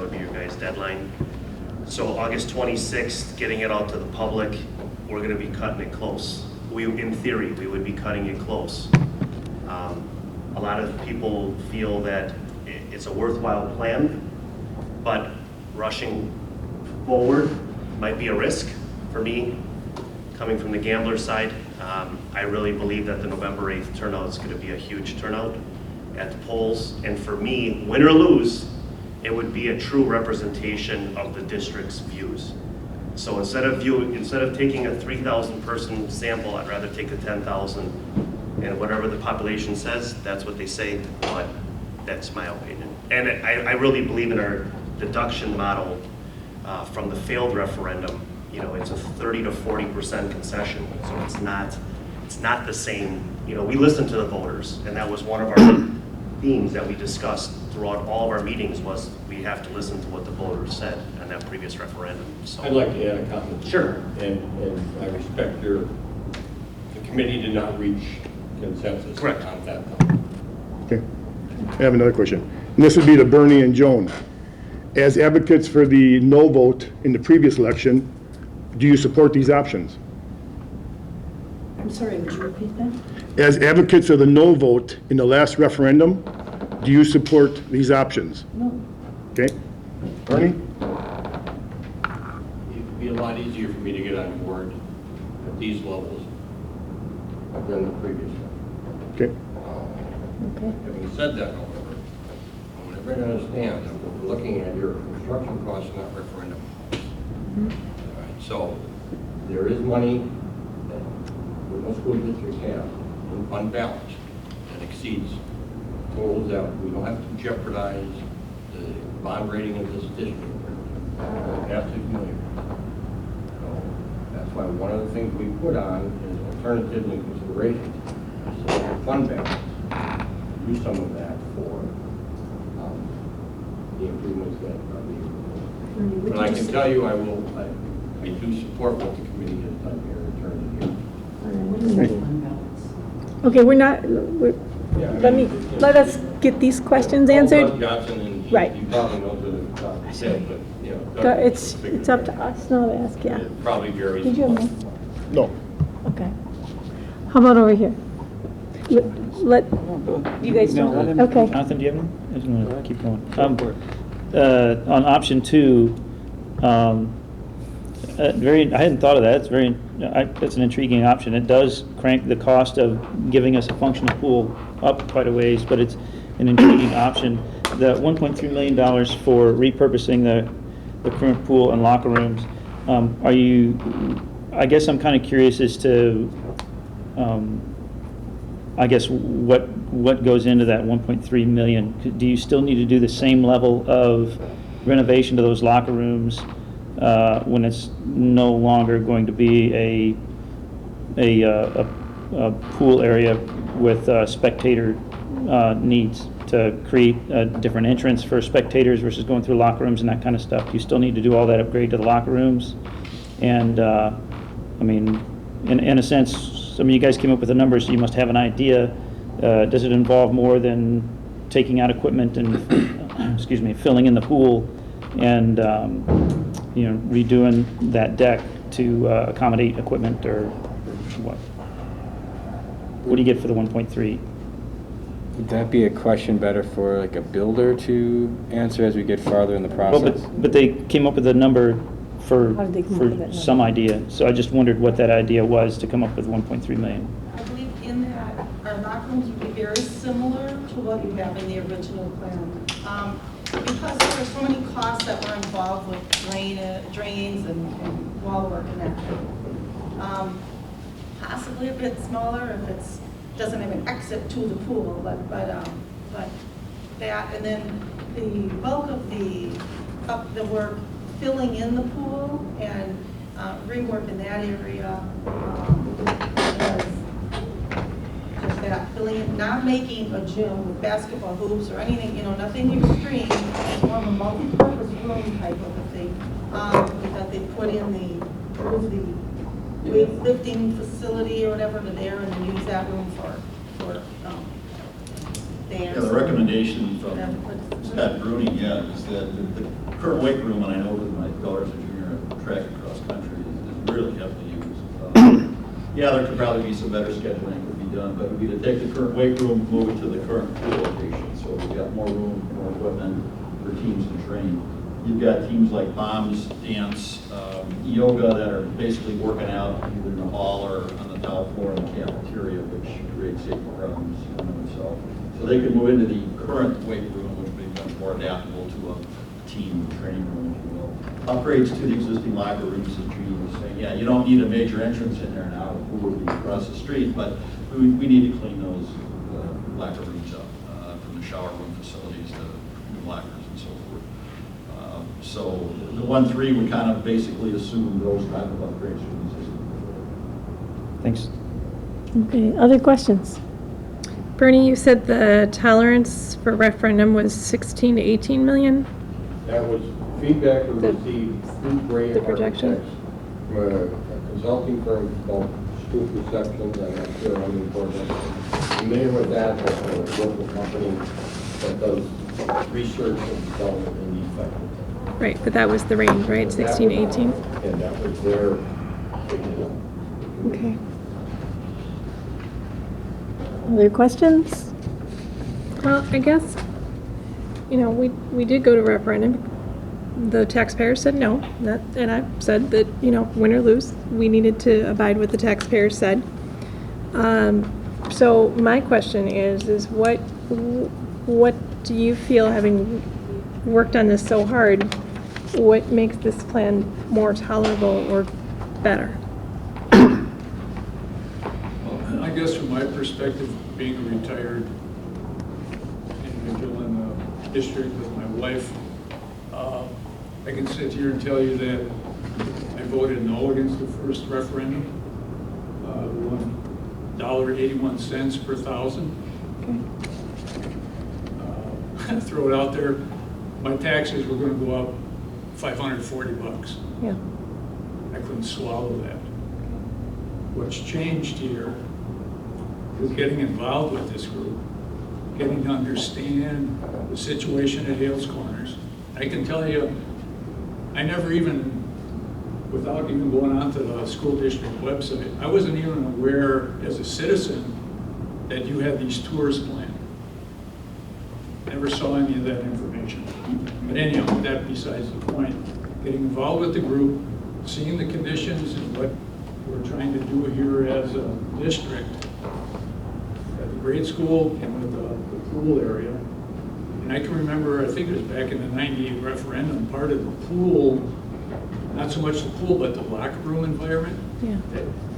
would be your guys' deadline. So August 26th, getting it out to the public, we're gonna be cutting it close. In theory, we would be cutting it close. A lot of people feel that it's a worthwhile plan, but rushing forward might be a risk for me, coming from the gambler side. I really believe that the November 8th turnout is gonna be a huge turnout at the polls. And for me, win or lose, it would be a true representation of the district's views. So instead of taking a 3,000 person sample, I'd rather take the 10,000, and whatever the population says, that's what they say, but that's my opinion. And I really believe in our deduction model from the failed referendum. It's a 30 to 40% concession, so it's not the same. We listen to the voters, and that was one of our themes that we discussed throughout all of our meetings was we have to listen to what the voters said on that previous referendum. So I'd like to add a comment. Sure. And I respect the committee did not reach consensus Correct. on that topic. Okay. I have another question. And this would be to Bernie and Joan. As advocates for the no vote in the previous election, do you support these options? I'm sorry, would you repeat that? As advocates of the no vote in the last referendum, do you support these options? No. Okay? Bernie? It'd be a lot easier for me to get on board at these levels than the previous one. Okay. Okay. Having said that, however, I want everybody to understand that we're looking at your construction costs in that referendum. All right, so there is money that most school districts have in fund balance that exceeds totals that we don't have to jeopardize the bond rating of this district. That's familiar. So that's why one of the things we put on is alternatives and considerations. So fund balance, do some of that for the improvements that are being. But I can tell you, I do support what the committee has done here in terms of What is that fund balance? Okay, Yeah, I let mean, let us get these questions answered. Doug Johnson, and Right. you probably know to the top of the head, but, Doug It's up to us now to ask, yeah. It probably varies. Did you have more? No. Okay. How about over here? Let, you guys No, do let him- Okay. Jonathan, do you have any? I just want to keep going. On option 2, I hadn't thought of that. It's that's an intriguing option. It does crank the cost of giving us a functional pool up quite a ways, but it's an intriguing option. The $1.3 million for repurposing the current pool and locker rooms, I guess I'm kind of curious as to, I guess, what goes into that 1.3 million? Do you still need to do the same level of renovation to those locker rooms when it's no longer going to be a pool area with spectator needs to create a different entrance for spectators versus going through locker rooms and that kind of stuff? Do you still need to do all that upgrade to the locker rooms? And I mean, in a sense, I mean, you guys came up with the numbers, so you must have an idea. Does it involve more than taking out equipment and, excuse me, filling in the pool and, redoing that deck to accommodate equipment, or what? What do you get for the 1.3? Would that be a question better for like a builder to answer as we get farther in the process? Well, but they came up with a number How did they come up with that number? some idea. So I just wondered what that idea was to come up with 1.3 million. I believe in that our locker rooms would be very similar to what you have in the original plan. Because there are so many costs that were involved with drains and wall work and that. Possibly a bit smaller if it's doesn't have an exit to the pool, but that, and then the bulk of the work filling in the pool and rework in that area was just that, filling in, not making a gym with basketball hoops or anything, nothing extreme. It's more of a multi-purpose room type of a thing that they put in the weightlifting facility or whatever to there, and then use that room for dance. Yeah, the recommendation from Scott Bruni, is that the current weight room, and I know that my daughter's a junior at track and cross country, is really heavily used. Yeah, there could probably be some better scheduling could be done, but it would be to take the current weight room, move it to the current pool location, so we've got more room, more equipment for teams to train. You've got teams like bombs, dance, yoga that are basically working out either in the hall or on the towel floor in the cafeteria, which creates safety problems in and of itself. So they could move into the current weight room, which would be much more adaptable to a team training room, if you will. Upgrades to the existing locker rooms, as Judy was saying, yeah, you don't need a major entrance in there now, the pool would be across the street, but we need to clean those locker rooms up, from the shower room facilities to new lockers and so forth. So the 1.3 would kind of basically assume those type of upgrades from the system. Thanks. Okay, other questions? Bernie, you said the tolerance for referendum was 16 to 18 million? That was feedback we received through Gray the projection? Architects from a consulting firm called School Perceptions. I'm not sure how important. Familiar with that, that's a local company that does research and development in these types of things. Right, but that was the range, right? 16 to 18? And that was their opinion. Okay. Other questions? Well, I guess, we did go to referendum. The taxpayers said no, and I said that, win or lose, we needed to abide with the taxpayers said. So my question is what do you feel, having worked on this so hard, what makes this plan more tolerable or better? Well, I guess from my perspective, being a retired individual in the district with my wife, I can sit here and tell you that I voted no against the first referendum. $1.81 per thousand. Okay. Throw it out there. My taxes were going to go up $540. Yeah. I couldn't swallow that. What's changed here is getting involved with this group, getting to understand the situation at Hales Corners. I can tell you, I never even, without even going onto the school district website, I wasn't even aware as a citizen that you had these tours planned. Never saw any of that information. But anyhow, that besides the point. Getting involved with the group, seeing the conditions and what we're trying to do here as a district at the grade school and with the pool area. And I can remember, I think it was back in the '98 referendum, part of the pool, not so much the pool, but the locker room environment. Yeah.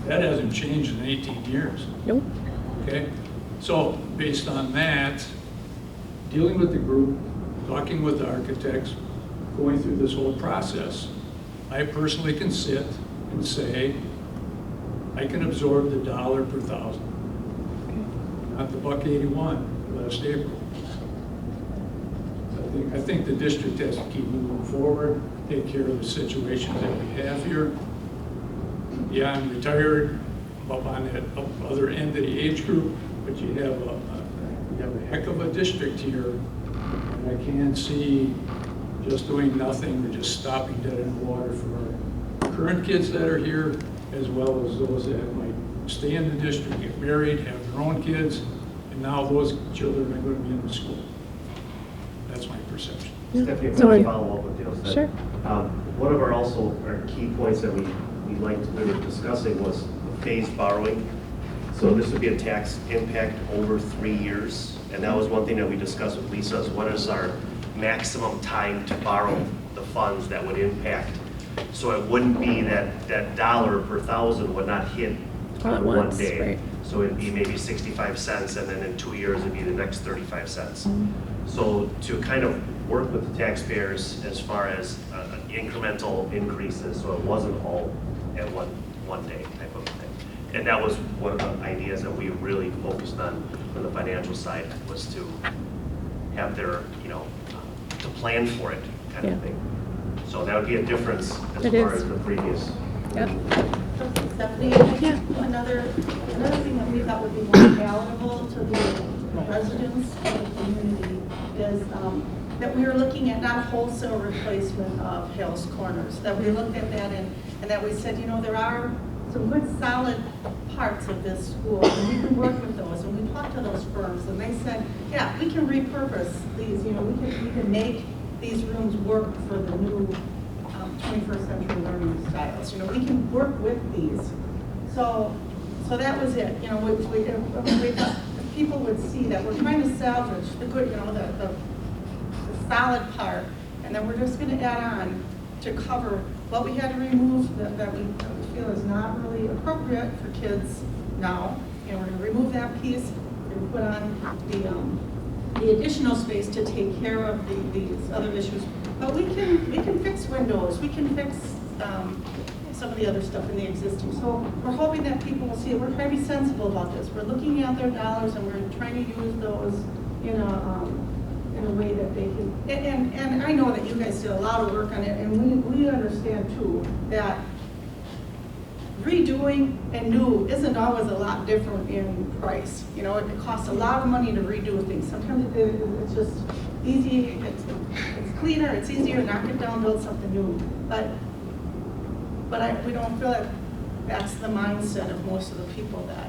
That hasn't changed in 18 years. Nope. Okay? So based on that, dealing with the group, talking with the architects, going through this whole process, I personally can sit and say, I can absorb the $1 per thousand, not the $1.81 last April. I think the district has to keep moving forward, take care of the situations that we have here. Yeah, I'm retired, I'm up on that other end of the age group, but you have a heck of a district here. And I can't see just doing nothing or just stopping dead in the water for our current kids that are here, as well as those that might stay in the district, get married, have their own kids, and now those children are going to be in the school. That's my perception. Stephanie, if I can follow up with you. Sure. One of our key points that we were discussing was phased borrowing. So this would be a tax impact over 3 years. And that was one thing that we discussed with Lisa, is what is our maximum time to borrow the funds that would impact. So it wouldn't be that $1 per thousand would not hit All at on one once, day. right. So it'd be maybe 65 cents, and then in 2 years it'd be the next 35 cents. So to kind of work with the taxpayers as far as incremental increases, so it wasn't all at one day type of thing. And that was one of the ideas that we really focused on the financial side, was to have their, to plan for it kind of thing. So that would be a difference as far as the previous. Stephanie, another thing that we thought would be more palatable to the residents of the community is that we were looking at not wholesale replacement of Hales Corners, that we looked at that and that we said, there are some good solid parts of this school, and we can work with those. And we talked to those firms, and they said, yeah, we can repurpose these. We can make these rooms work for the new 21st century learning styles. We can work with these. So that was it. We thought people would see that we're trying to salvage the good, the solid part, and then we're just going to add on to cover what we had to remove that we feel is not really appropriate for kids now. We're going to remove that piece and put on the additional space to take care of these other issues. But we can fix windows. We can fix some of the other stuff in the existing. So we're hoping that people will see it. We're trying to be sensible about this. We're looking at their dollars, and we're trying to use those in a way that they can. And I know that you guys did a lot of work on it, and we understand too that redoing and new isn't always a lot different in price. It costs a lot of money to redo things. Sometimes it's just easy, it's cleaner, it's easier, knock it down, build something new. But we don't feel that that's the mindset of most of the people that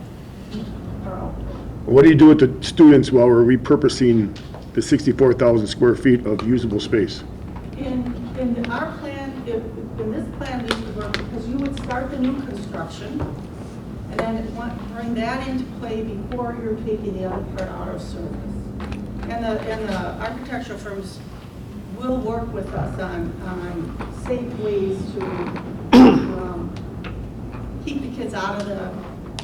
are out there. What do you do with the students while we're repurposing the 64,000 square feet of usable space? In our plan, in this plan, we would work, because you would start the new construction, and then bring that into play before you're taking the other part out of service. And the architectural firms will work with us on safe ways to keep the kids out of the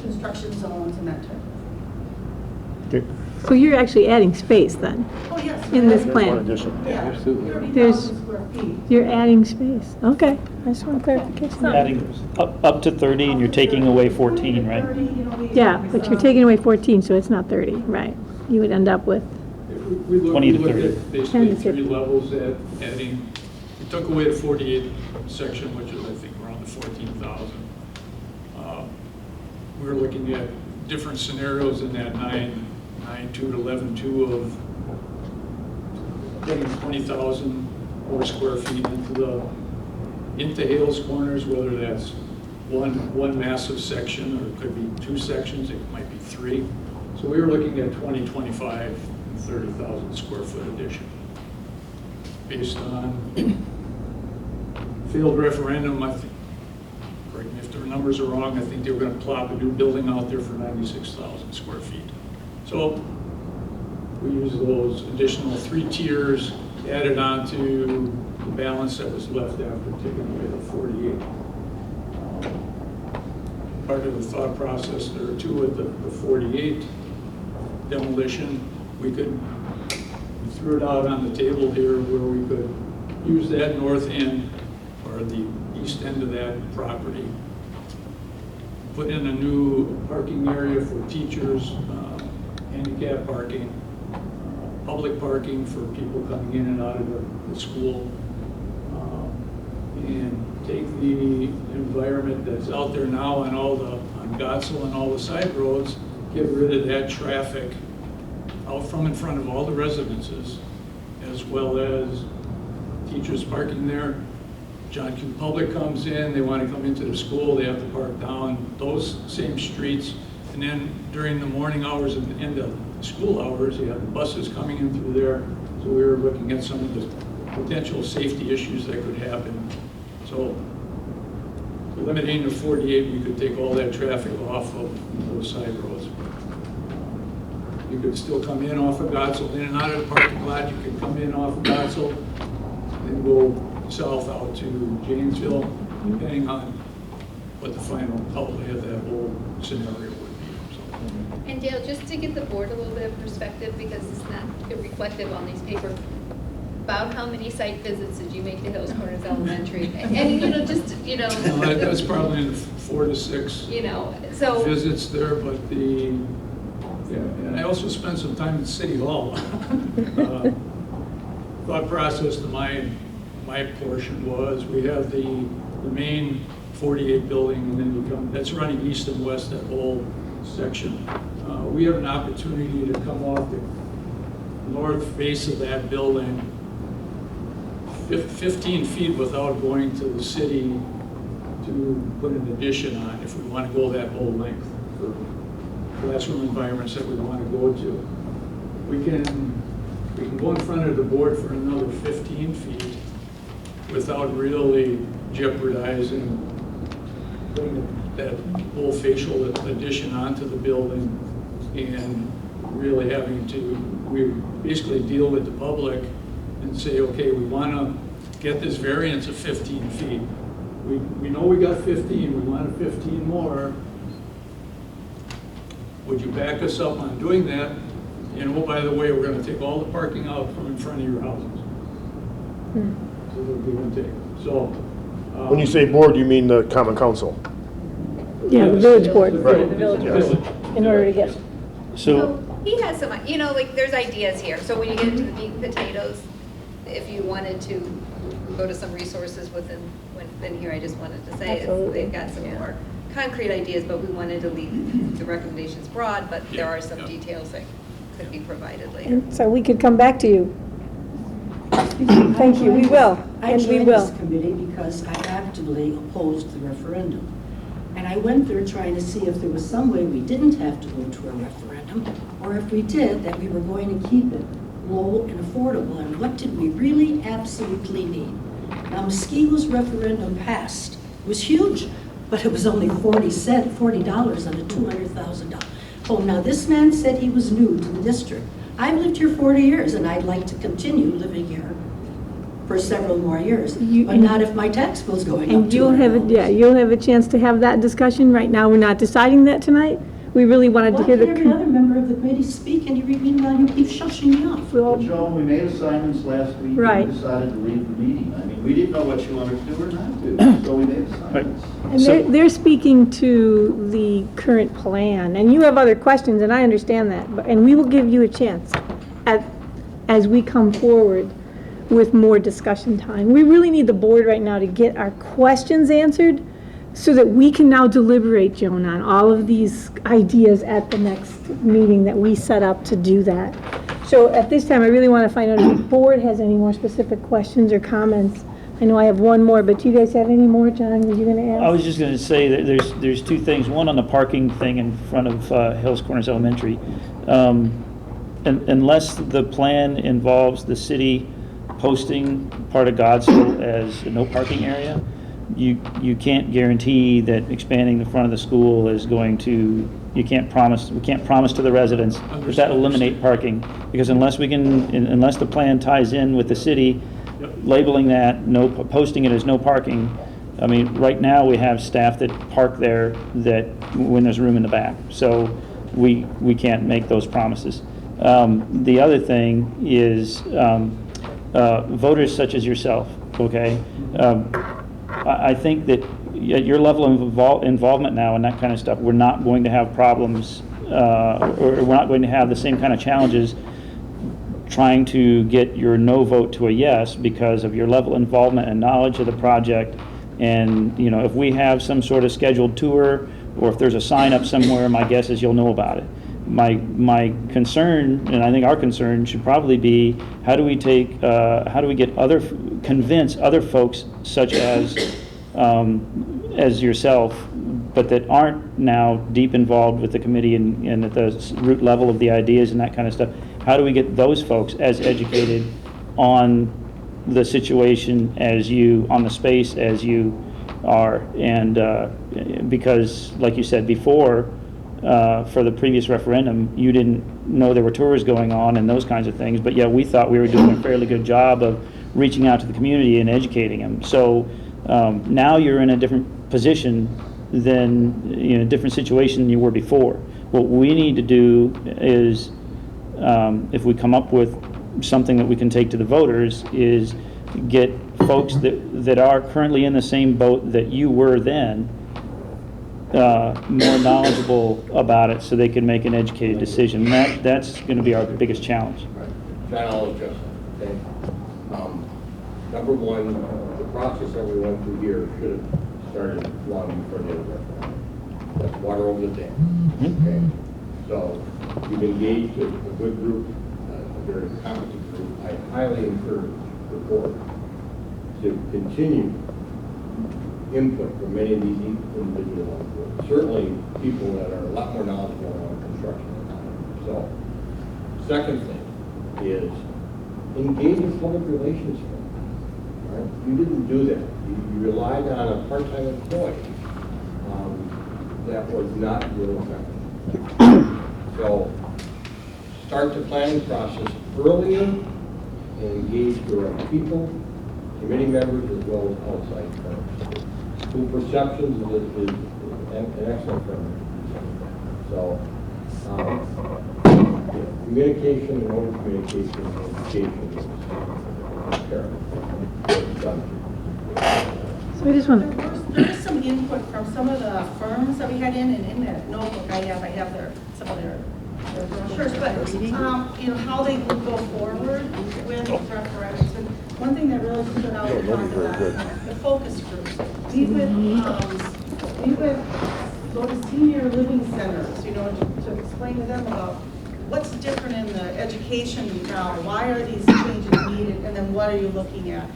construction zones and that type of thing. Okay. So you're actually adding space then, Oh, yes. in this One plan? addition. Yeah, Absolutely. 30,000 square feet. You're adding space. Okay, I just want clarification. Adding up to 30, and you're taking away 14, right? 30, Yeah, but you're taking away 14, so it's not 30, right? You would end up with, We 20 to looked 30. at basically 10 to 3 50. levels at adding, we took away the 48 section, which is, I think, around the 14,000. We were looking at different scenarios in that 9.2 to 11.2 of getting 20,000 more square feet into Hales Corners, whether that's one massive section, or it could be 2 sections, it might be 3. So we were looking at 20, 25, and 30,000 square foot addition. Based on failed referendum, I think correct me if the numbers are wrong, I think they were gonna plop a new building out there for 96,000 square feet. So we used those additional 3 tiers added on to the balance that was left after taking away the 48. Part of the thought process there too with the 48 demolition, we threw it out on the table here where we could use that north end or the east end of that property, put in a new parking area for teachers, handicap parking, public parking for people coming in and out of the school, and take the environment that's out there now on on Gottsel and all the side roads, get rid of that traffic out from in front of all the residences, as well as teachers parking there. John Q. Public comes in, they want to come into the school, they have to park down those same streets. And then during the morning hours and end of school hours, you have the buses coming in through there. So we were looking at some of the potential safety issues that could happen. So eliminating the 48, we could take all that traffic off of those side roads. You could still come in off of Gottsel, in and out of the parking lot. You could come in off of Gottsel and go south out to Janesville, depending on what the final outlay of that whole scenario would be. So. And Dale, just to give the board a little bit of perspective, because it's not reflective on these papers, about how many site visits did you make to Hills Corners Elementary? And just, That was probably in 4 to 6 so visits there, but and I also spent some time at City Hall. Thought process to my portion was, we have the main 48 building, and then that's running east and west, that whole section. We have an opportunity to come off the north face of that building 15 feet without going to the city to put an addition on, if we want to go that whole length for classroom environments that we want to go to. We can go in front of the board for another 15 feet without really jeopardizing putting that whole facial addition onto the building and really having to, we basically deal with the public and say, okay, we want to get this variance of 15 feet. We know we got 15, we wanted 15 more. Would you back us up on doing that? And oh, by the way, we're going to take all the parking out from in front of your houses. So it'll give and take. So. When you say board, you mean the common council? Yeah, the village board. Right. The village Yes. board, in order to get. So, he has some, like there's ideas here. So when you get into the meat and potatoes, if you wanted to go to some resources within here, I just wanted to say they've got some more concrete ideas, but we wanted to leave the recommendations broad, but there are some details that could be provided later. And so we could come back to you. Thank you, we will, I and we joined will. this committee because I actively opposed the referendum. And I went there trying to see if there was some way we didn't have to go to a referendum, or if we did, that we were going to keep it low and affordable, and what did we really absolutely need? Now, Musketo's referendum passed. It was huge, but it was only $40 on a $200,000 home. Now, this man said he was new to the district. I've lived here 40 years, and I'd like to continue living here for several more years, but not if my tax bill's going up. And you'll have a chance to have that discussion. Right now, we're not deciding that tonight. We really wanted to hear the. Every other member of the committee speak, and you keep shushing me off. But Joe, we made assignments last week. Right. And decided to leave the meeting. I mean, we didn't know what you wanted to do or not do, so we made assignments. And they're speaking to the current plan, and you have other questions, and I understand that, and we will give you a chance as we come forward with more discussion time. We really need the board right now to get our questions answered so that we can now deliberate, Joan, on all of these ideas at the next meeting that we set up to do that. So at this time, I really want to find out if the board has any more specific questions or comments. I know I have one more, but do you guys have any more, John? Were you going to ask? I was just going to say that there's two things. One on the parking thing in front of Hills Corners Elementary. Unless the plan involves the city posting part of Godsville as a no parking area, you can't guarantee that expanding the front of the school is going to, we can't promise to the residents that that'll eliminate parking, because unless the plan ties in with the city, labeling that, posting it as no parking, I mean, right now, we have staff that park there when there's room in the back, so we can't make those promises. The other thing is voters such as yourself, okay? I think that at your level of involvement now and that kind of stuff, we're not going to have problems, or we're not going to have the same kind of challenges trying to get your no vote to a yes because of your level of involvement and knowledge of the project. And, you know, if we have some sort of scheduled tour, or if there's a sign up somewhere, my guess is you'll know about it. My concern, and I think our concern, should probably be how do we convince other folks such as yourself, but that aren't now deep involved with the committee and at the root level of the ideas and that kind of stuff. How do we get those folks as educated on the situation as you, on the space as you are? And because, like you said before, for the previous referendum, you didn't know there were tours going on and those kinds of things, but yeah, we thought we were doing a fairly good job of reaching out to the community and educating them. So now you're in a different position than, you know, different situation than you were before. What we need to do is, if we come up with something that we can take to the voters, is get folks that are currently in the same boat that you were then, more knowledgeable about it so they can make an educated decision. That's going to be our biggest challenge. Right. John, I'll address that. Okay. Number one, the process that we went through here should have started long before the referendum. That's water over the dam. Okay. So you've engaged a good group, a very competent group. I highly encourage the board to continue input from many of these individuals on the board. Certainly people that are a lot more knowledgeable on construction than I am. So, second thing is engage a public relations firm. Right? You didn't do that. You relied on a part-time employee that was not real effective. So start the planning process earlier and engage the right people, committee members as well as outside firms. School Perceptions is an excellent firm. So communication and over communication and education is paramount. So I just want to... There was some input from some of the firms that we had in, and in that notebook I have some of their brochures, but you know, how they would go forward with referendums. And one thing that really stood out was the focus groups. We would go to senior living centers, you know, to explain to them about what's different in the education now, why are these changes needed, and then what are you looking at?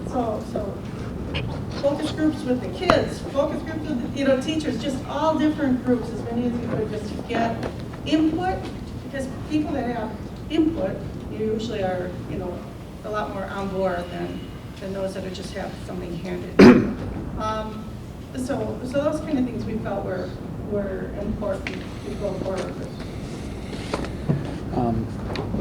So focus groups with the kids, focus groups with, you know, teachers, just all different groups, as many as you could, just to get input, because people that have input usually are, you know, a lot more on board than those that are just have something handed. So those kind of things we felt were important to go forward with.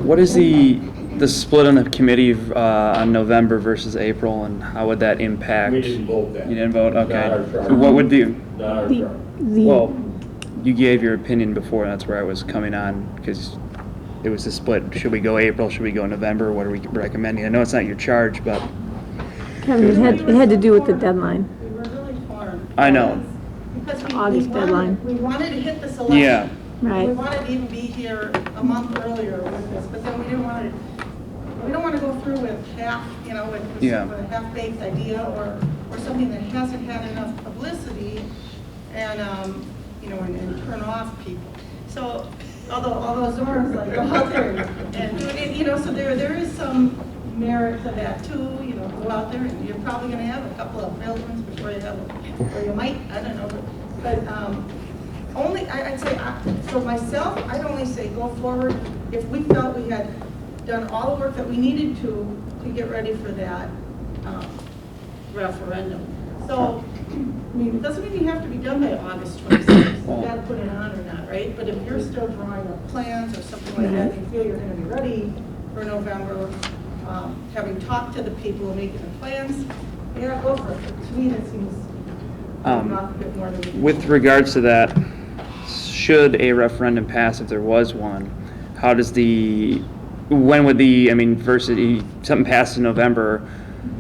What is the split on the committee on November versus April, and how would that impact? We didn't vote that. You didn't vote? Okay. Not our charge. So what would the... Not our charge. Well, you gave your opinion before, and that's where I was coming on, because it was a split. Should we go April? Should we go November? What are we recommending? I know it's not your charge, but... Kevin, it had to do with the deadline. We were really torn. I know. Because August deadline. We wanted to hit this election. Yeah. Right. We wanted to even be here a month earlier with this, but then we don't want to go through with half, you know, with a half-baked idea or something that hasn't had enough publicity and, you know, and turn off people. So, although all those doors like go out there and do it, you know, so there is some merit to that too, you know, go out there and you're probably going to have a couple of failed ones before you have, or you might, I don't know, but only, I'd say, for myself, I'd only say go forward if we felt we had done all the work that we needed to get ready for that referendum. So, I mean, it doesn't mean you have to be done by August 26th. You gotta put it on or not, right? But if you're still drawing up plans or something like that, and you feel you're gonna be ready for November, having talked to the people and making the plans, yeah, go for it. But to me, that seems not a bit more than we can. With regards to that, should a referendum pass if there was one, how does when would versus something passed in November,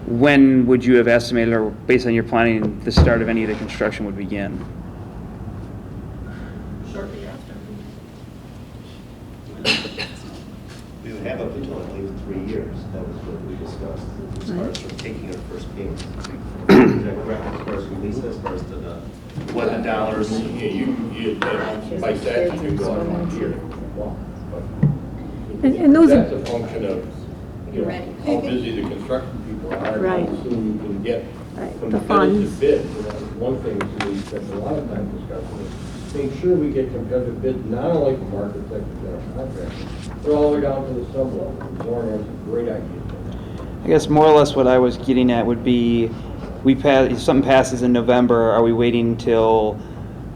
when would you have estimated, or based on your planning, the start of any of the construction would begin? Shortly after. We would have up until, I believe, 3 years. That was what we discussed, as far as from taking our first payment. Is that correct, as far as from Lisa, as far as to what the dollars? By statute, you can go on 1 year. And those That's are, a function of, you know, how busy the construction people are, how Right. soon you can get Right, the competitive funds. bids. And that was one thing we spent a lot of time discussing, is make sure we get competitive bids, not only from architects and general contractors, but all the way down to the sub level. Lauren has some great ideas. I guess more or less what I was getting at would be, if something passes in November, are we waiting till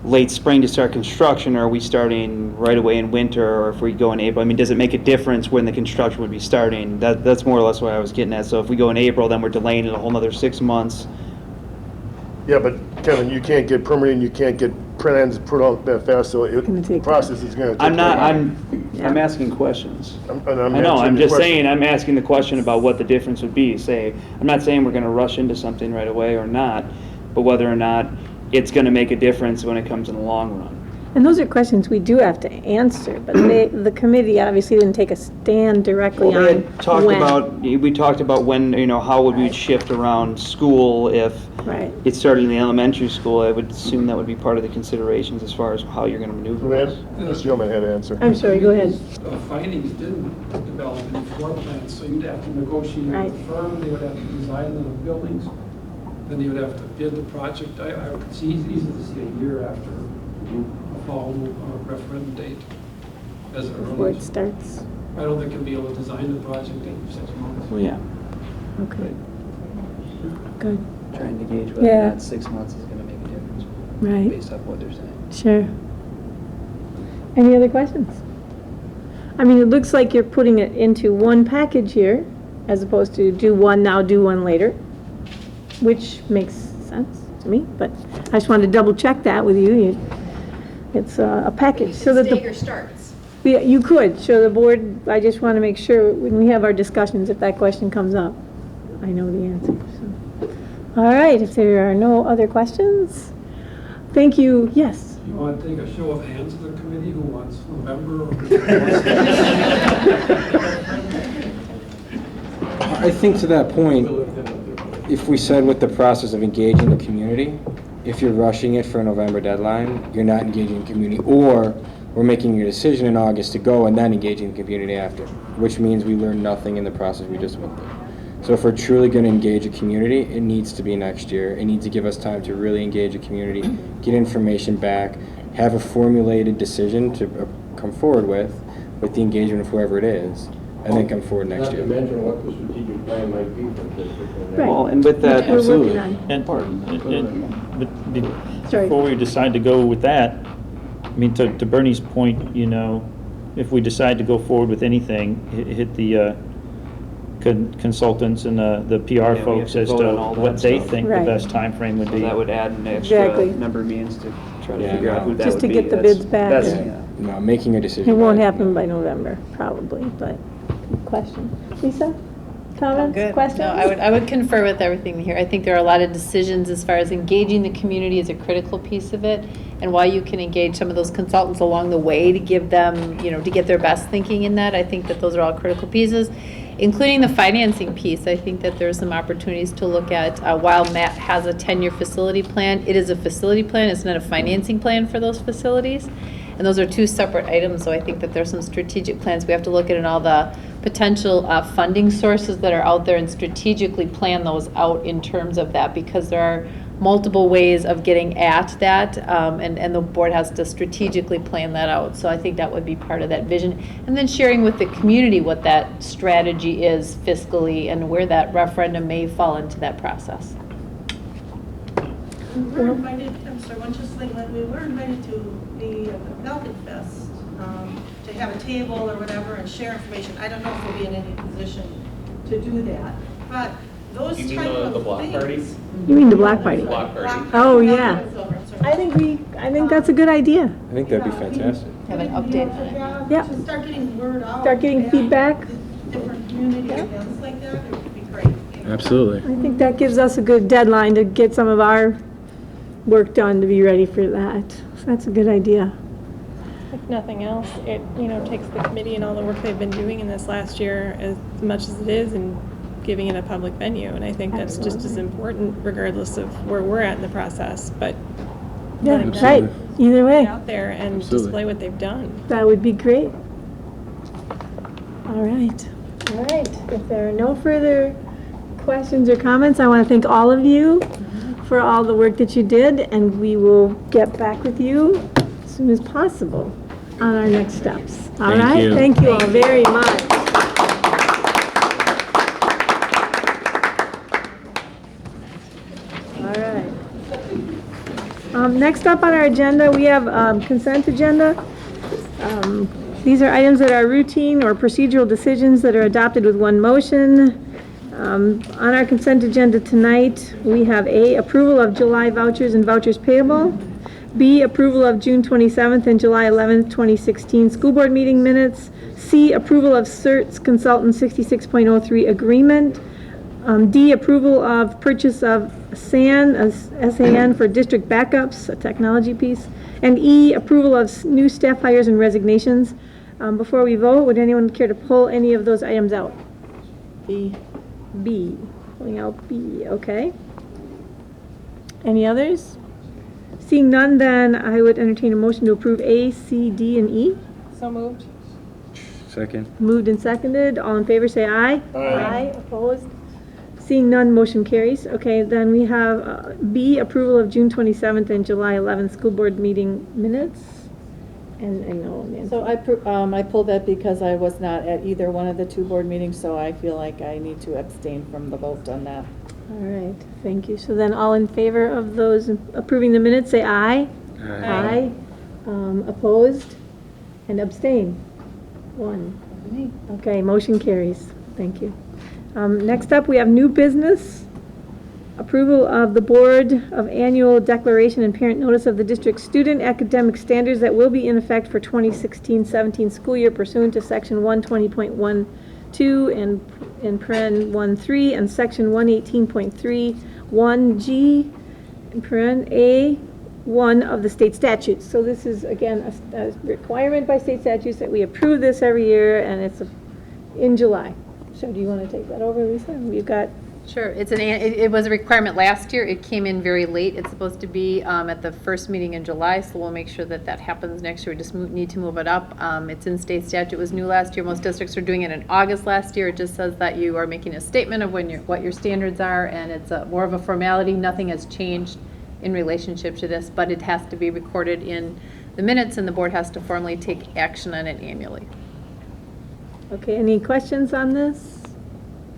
late spring to start construction, or are we starting right away in winter, or if we go in April? I mean, does it make a difference when the construction would be starting? That's more or less what I was getting at. So if we go in April, then we're delaying it a whole nother 6 months. Yeah, but Kevin, you can't get permitting, you can't get plans put out that fast, so the process is gonna take. I'm asking questions. I know, answering I'm your just question. saying, I'm asking the question about what the difference would be. I'm not saying we're gonna rush into something right away or not, but whether or not it's gonna make a difference when it comes in the long run. and those are questions we do have to answer, but the committee obviously didn't take a stand directly Well, on they had talked when. we talked about when, how would we shift around school if Right. it started in the elementary school. I would assume that would be part of the considerations as far as how you're gonna maneuver this. This gentleman had to answer. I'm sorry, go ahead. Findings didn't develop any floor plans, so you'd have to negotiate with Right. the firm, they would have to design the buildings, then you would have to bid the project. I could see easily see a year after a fall referendum date as an Before early. it starts. I don't think you'll be able to design the project in 6 months. Well, yeah. Okay. Good. Trying to gauge whether Yeah. or not 6 months is gonna make a difference. Right. Based off what they're saying. Sure. Any other questions? I mean, it looks like you're putting it into one package here, as opposed to do one now, do one later, which makes sense to me, but I just wanted to double check that with you. It's a package, so that Stagger the, starts. yeah, you could, show the board, I just want to make sure when we have our discussions, if that question comes up, I know the answer, so. All right, if there are no other questions, thank you, yes. You want to take a show of hands of the committee who wants November? I think to that point, if we said with the process of engaging the community, if you're rushing it for a November deadline, you're not engaging the community, or we're making your decision in August to go and then engaging the community after, which means we learn nothing in the process we just went through. So if we're truly going to engage a community, it needs to be next year. It needs to give us time to really engage a community, get information back, have a formulated decision to come forward with the engagement of whoever it is, and then come forward next year. Not to mention what the strategic plan might be for the district. Right. Well, and with that, Which we're working absolutely. on. But Sorry. before we decide to go with that, I mean, to Bernie's point, if we decide to go forward with anything, hit the consultants and the PR Yeah, we have folks to as vote to on all that what they stuff. think the Right. best timeframe would So be. that would add an extra Exactly. number of meetings to try to Yeah, figure out who that would be. Just to get the bids back That's, and- yeah. No, making a decision. It won't by- happen by November, probably, but, question. Lisa? Comments, Good. questions? No, I would concur with everything here. I think there are a lot of decisions as far as engaging the community is a critical piece of it, and while you can engage some of those consultants along the way to give them, to get their best thinking in that, I think that those are all critical pieces, including the financing piece. I think that there's some opportunities to look at, while Matt has a 10-year facility plan, it is a facility plan, it's not a financing plan for those facilities. And those are two separate items, so I think that there's some strategic plans. We have to look at all the potential funding sources that are out there and strategically plan those out in terms of that, because there are multiple ways of getting at that, and the board has to strategically plan that out. So I think that would be part of that vision. And then sharing with the community what that strategy is fiscally and where that referendum may fall into that process. We were invited, I'm sorry, one just like, we were invited to the Falcon Fest, to have a table or whatever and share information. I don't know if we'll be in any position to do that, but those You mean type of the block things. party? You mean the block party? Block party. Oh, yeah. I think that's a good idea. I think that'd be fantastic. Have an update on it. Yeah. To start getting word out. Start getting back, feedback. Different community events like that, it would be great. Absolutely. I think that gives us a good deadline to get some of our work done to be ready for that. So that's a good idea. If nothing else, it, takes the committee and all the work they've been doing in this last year as much as it is and giving it a public venue. And I think that's just as important regardless of where we're at in the process, but Yeah, letting them right. Either way, get out there and display what they've done. that would be great. All right. All right. If there are no further questions or comments, I want to thank all of you for all the work that you did, and we will get back with you as soon as possible on our next steps. All Thank right? you. Thank you all very much. All right. Next up on our agenda, we have consent agenda. These are items that are routine or procedural decisions that are adopted with one motion. On our consent agenda tonight, we have A, approval of July vouchers and vouchers payable. B, approval of June 27th and July 11th, 2016 school board meeting minutes. C, approval of CERT's consultant 66.03 agreement. D, approval of purchase of SAN for district backups, a technology piece. And E, approval of new staff hires and resignations. Before we vote, would anyone care to pull any of those items out? B. Pulling out B, okay. Any others? Seeing none, then I would entertain a motion to approve A, C, D, and E. So moved. Second. Moved and seconded. All in favor, say aye. Aye. Opposed? Seeing none, motion carries. Okay, then we have B, approval of June 27th and July 11th school board meeting minutes. And I know, Nancy. So I pulled that because I was not at either one of the two board meetings, so I feel like I need to abstain from the vote on that. All right, thank you. So then all in favor of those approving the minutes, say aye. Aye. Opposed? And abstain? One. Okay, motion carries. Thank you. Next up, we have new business. Approval of the Board of Annual Declaration and Parent Notice of the District Student Academic Standards that will be in effect for 2016-17 school year pursuant to Section 120.12 and in paren 1.3 and Section 118.3 1G in paren A1 of the state statutes. So this is, again, a requirement by state statutes that we approve this every year, and it's in July. So do you want to take that over, Lisa? We've got... Sure, it was a requirement last year, it came in very late, it's supposed to be at the first meeting in July, so we'll make sure that that happens next year, we just need to move it up. It's in state statute, it was new last year, most districts are doing it in August last year, it just says that you are making a statement of what your standards are, and it's more of a formality, nothing has changed in relationship to this, but it has to be recorded in the minutes, and the board has to formally take action on it annually. Okay, any questions on this?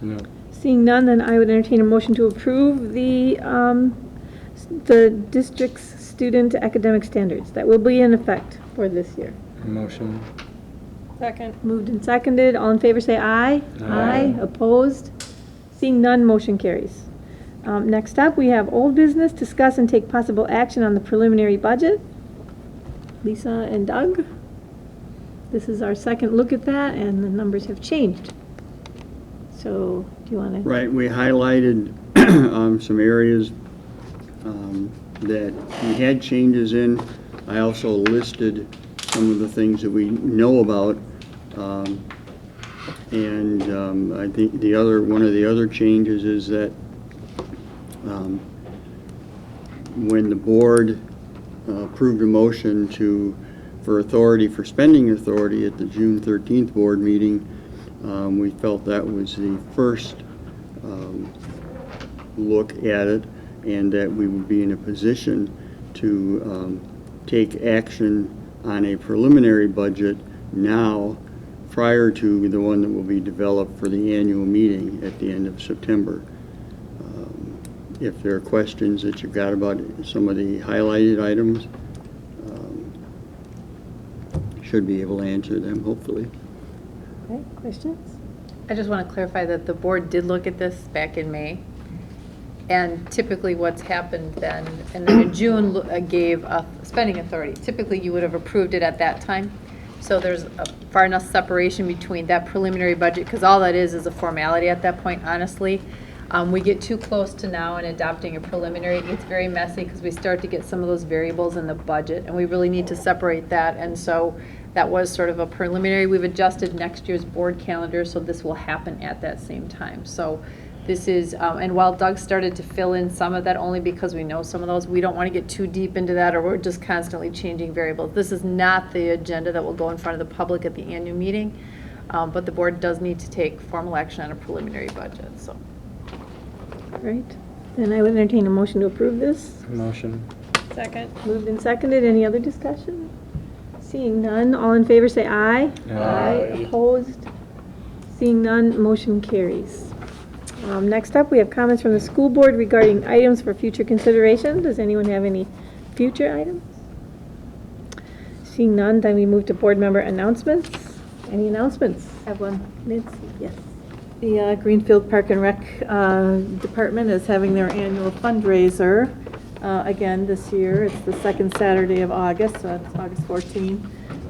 No. Seeing none, then I would entertain a motion to approve the district's student academic standards that will be in effect for this year. Motion. Second. Moved and seconded. All in favor, say aye. Aye. Opposed? Seeing none, motion carries. Next up, we have old business, discuss and take possible action on the preliminary budget. Lisa and Doug. This is our second look at that, and the numbers have changed. So, do you want to? Right, we highlighted some areas that we had changes in. I also listed some of the things that we know about. I think one of the other changes is that when the board approved a motion for spending authority at the June 13th board meeting, we felt that was the first look at it, and that we would be in a position to take action on a preliminary budget now, prior to the one that will be developed for the annual meeting at the end of September. if there are questions that you've got about some of the highlighted items, should be able to answer them, hopefully. Okay, questions? I just want to clarify that the board did look at this back in May. And typically what's happened then, and then in June gave a spending authority. Typically you would have approved it at that time. So there's a far enough separation between that preliminary budget, because all that is a formality at that point, honestly. We get too close to now in adopting a preliminary. It gets very messy because we start to get some of those variables in the budget, and we really need to separate that. And so that was sort of a preliminary. We've adjusted next year's board calendar, so this will happen at that same time. So this is, and while Doug started to fill in some of that only because we know some of those, we don't want to get too deep into that, or we're just constantly changing variables. This is not the agenda that will go in front of the public at the annual meeting, but the board does need to take formal action on a preliminary budget, so. All right, then I would entertain a motion to approve this. Motion. Second. Moved and seconded. Any other discussion? Seeing none, all in favor say aye. Aye. Opposed? Seeing none, motion carries. Next up, we have comments from the school board regarding items for future consideration. Does anyone have any future items? Seeing none, then we move to board member announcements. Any announcements? I have one. Nancy, yes. The Greenfield Park and Rec Department is having their annual fundraiser again this year. It's the second Saturday of August, so it's August 14th.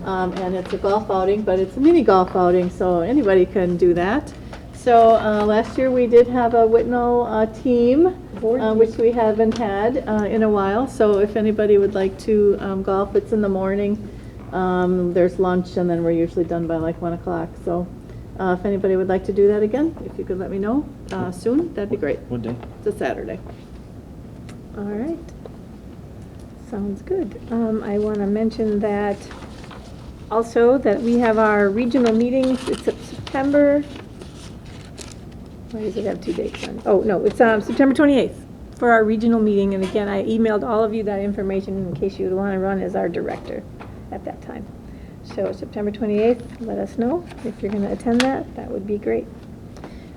And it's a golf outing, but it's a mini golf outing, so anybody can do that. So last year we did have a Whitnall team, which we haven't had in a while. So if anybody would like to golf, it's in the morning. There's lunch, and then we're usually done by like 1 o'clock. So if anybody would like to do that again, if you could let me know soon, that'd be great. What day? It's a Saturday. All right. Sounds good. I want to mention that also that we have our regional meetings. It's September. Why does it have 2 dates on? Oh, no, it's September 28th for our regional meeting. And again, I emailed all of you that information in case you would want to run as our director at that time. So September 28th, let us know if you're going to attend that. That would be great.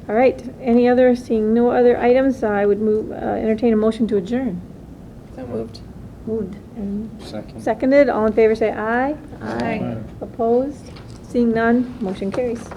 All right. Any other, seeing no other items, I would entertain a motion to adjourn. So moved. Moved and Second. seconded. All in favor say aye. Aye. Opposed? Seeing none, motion carries.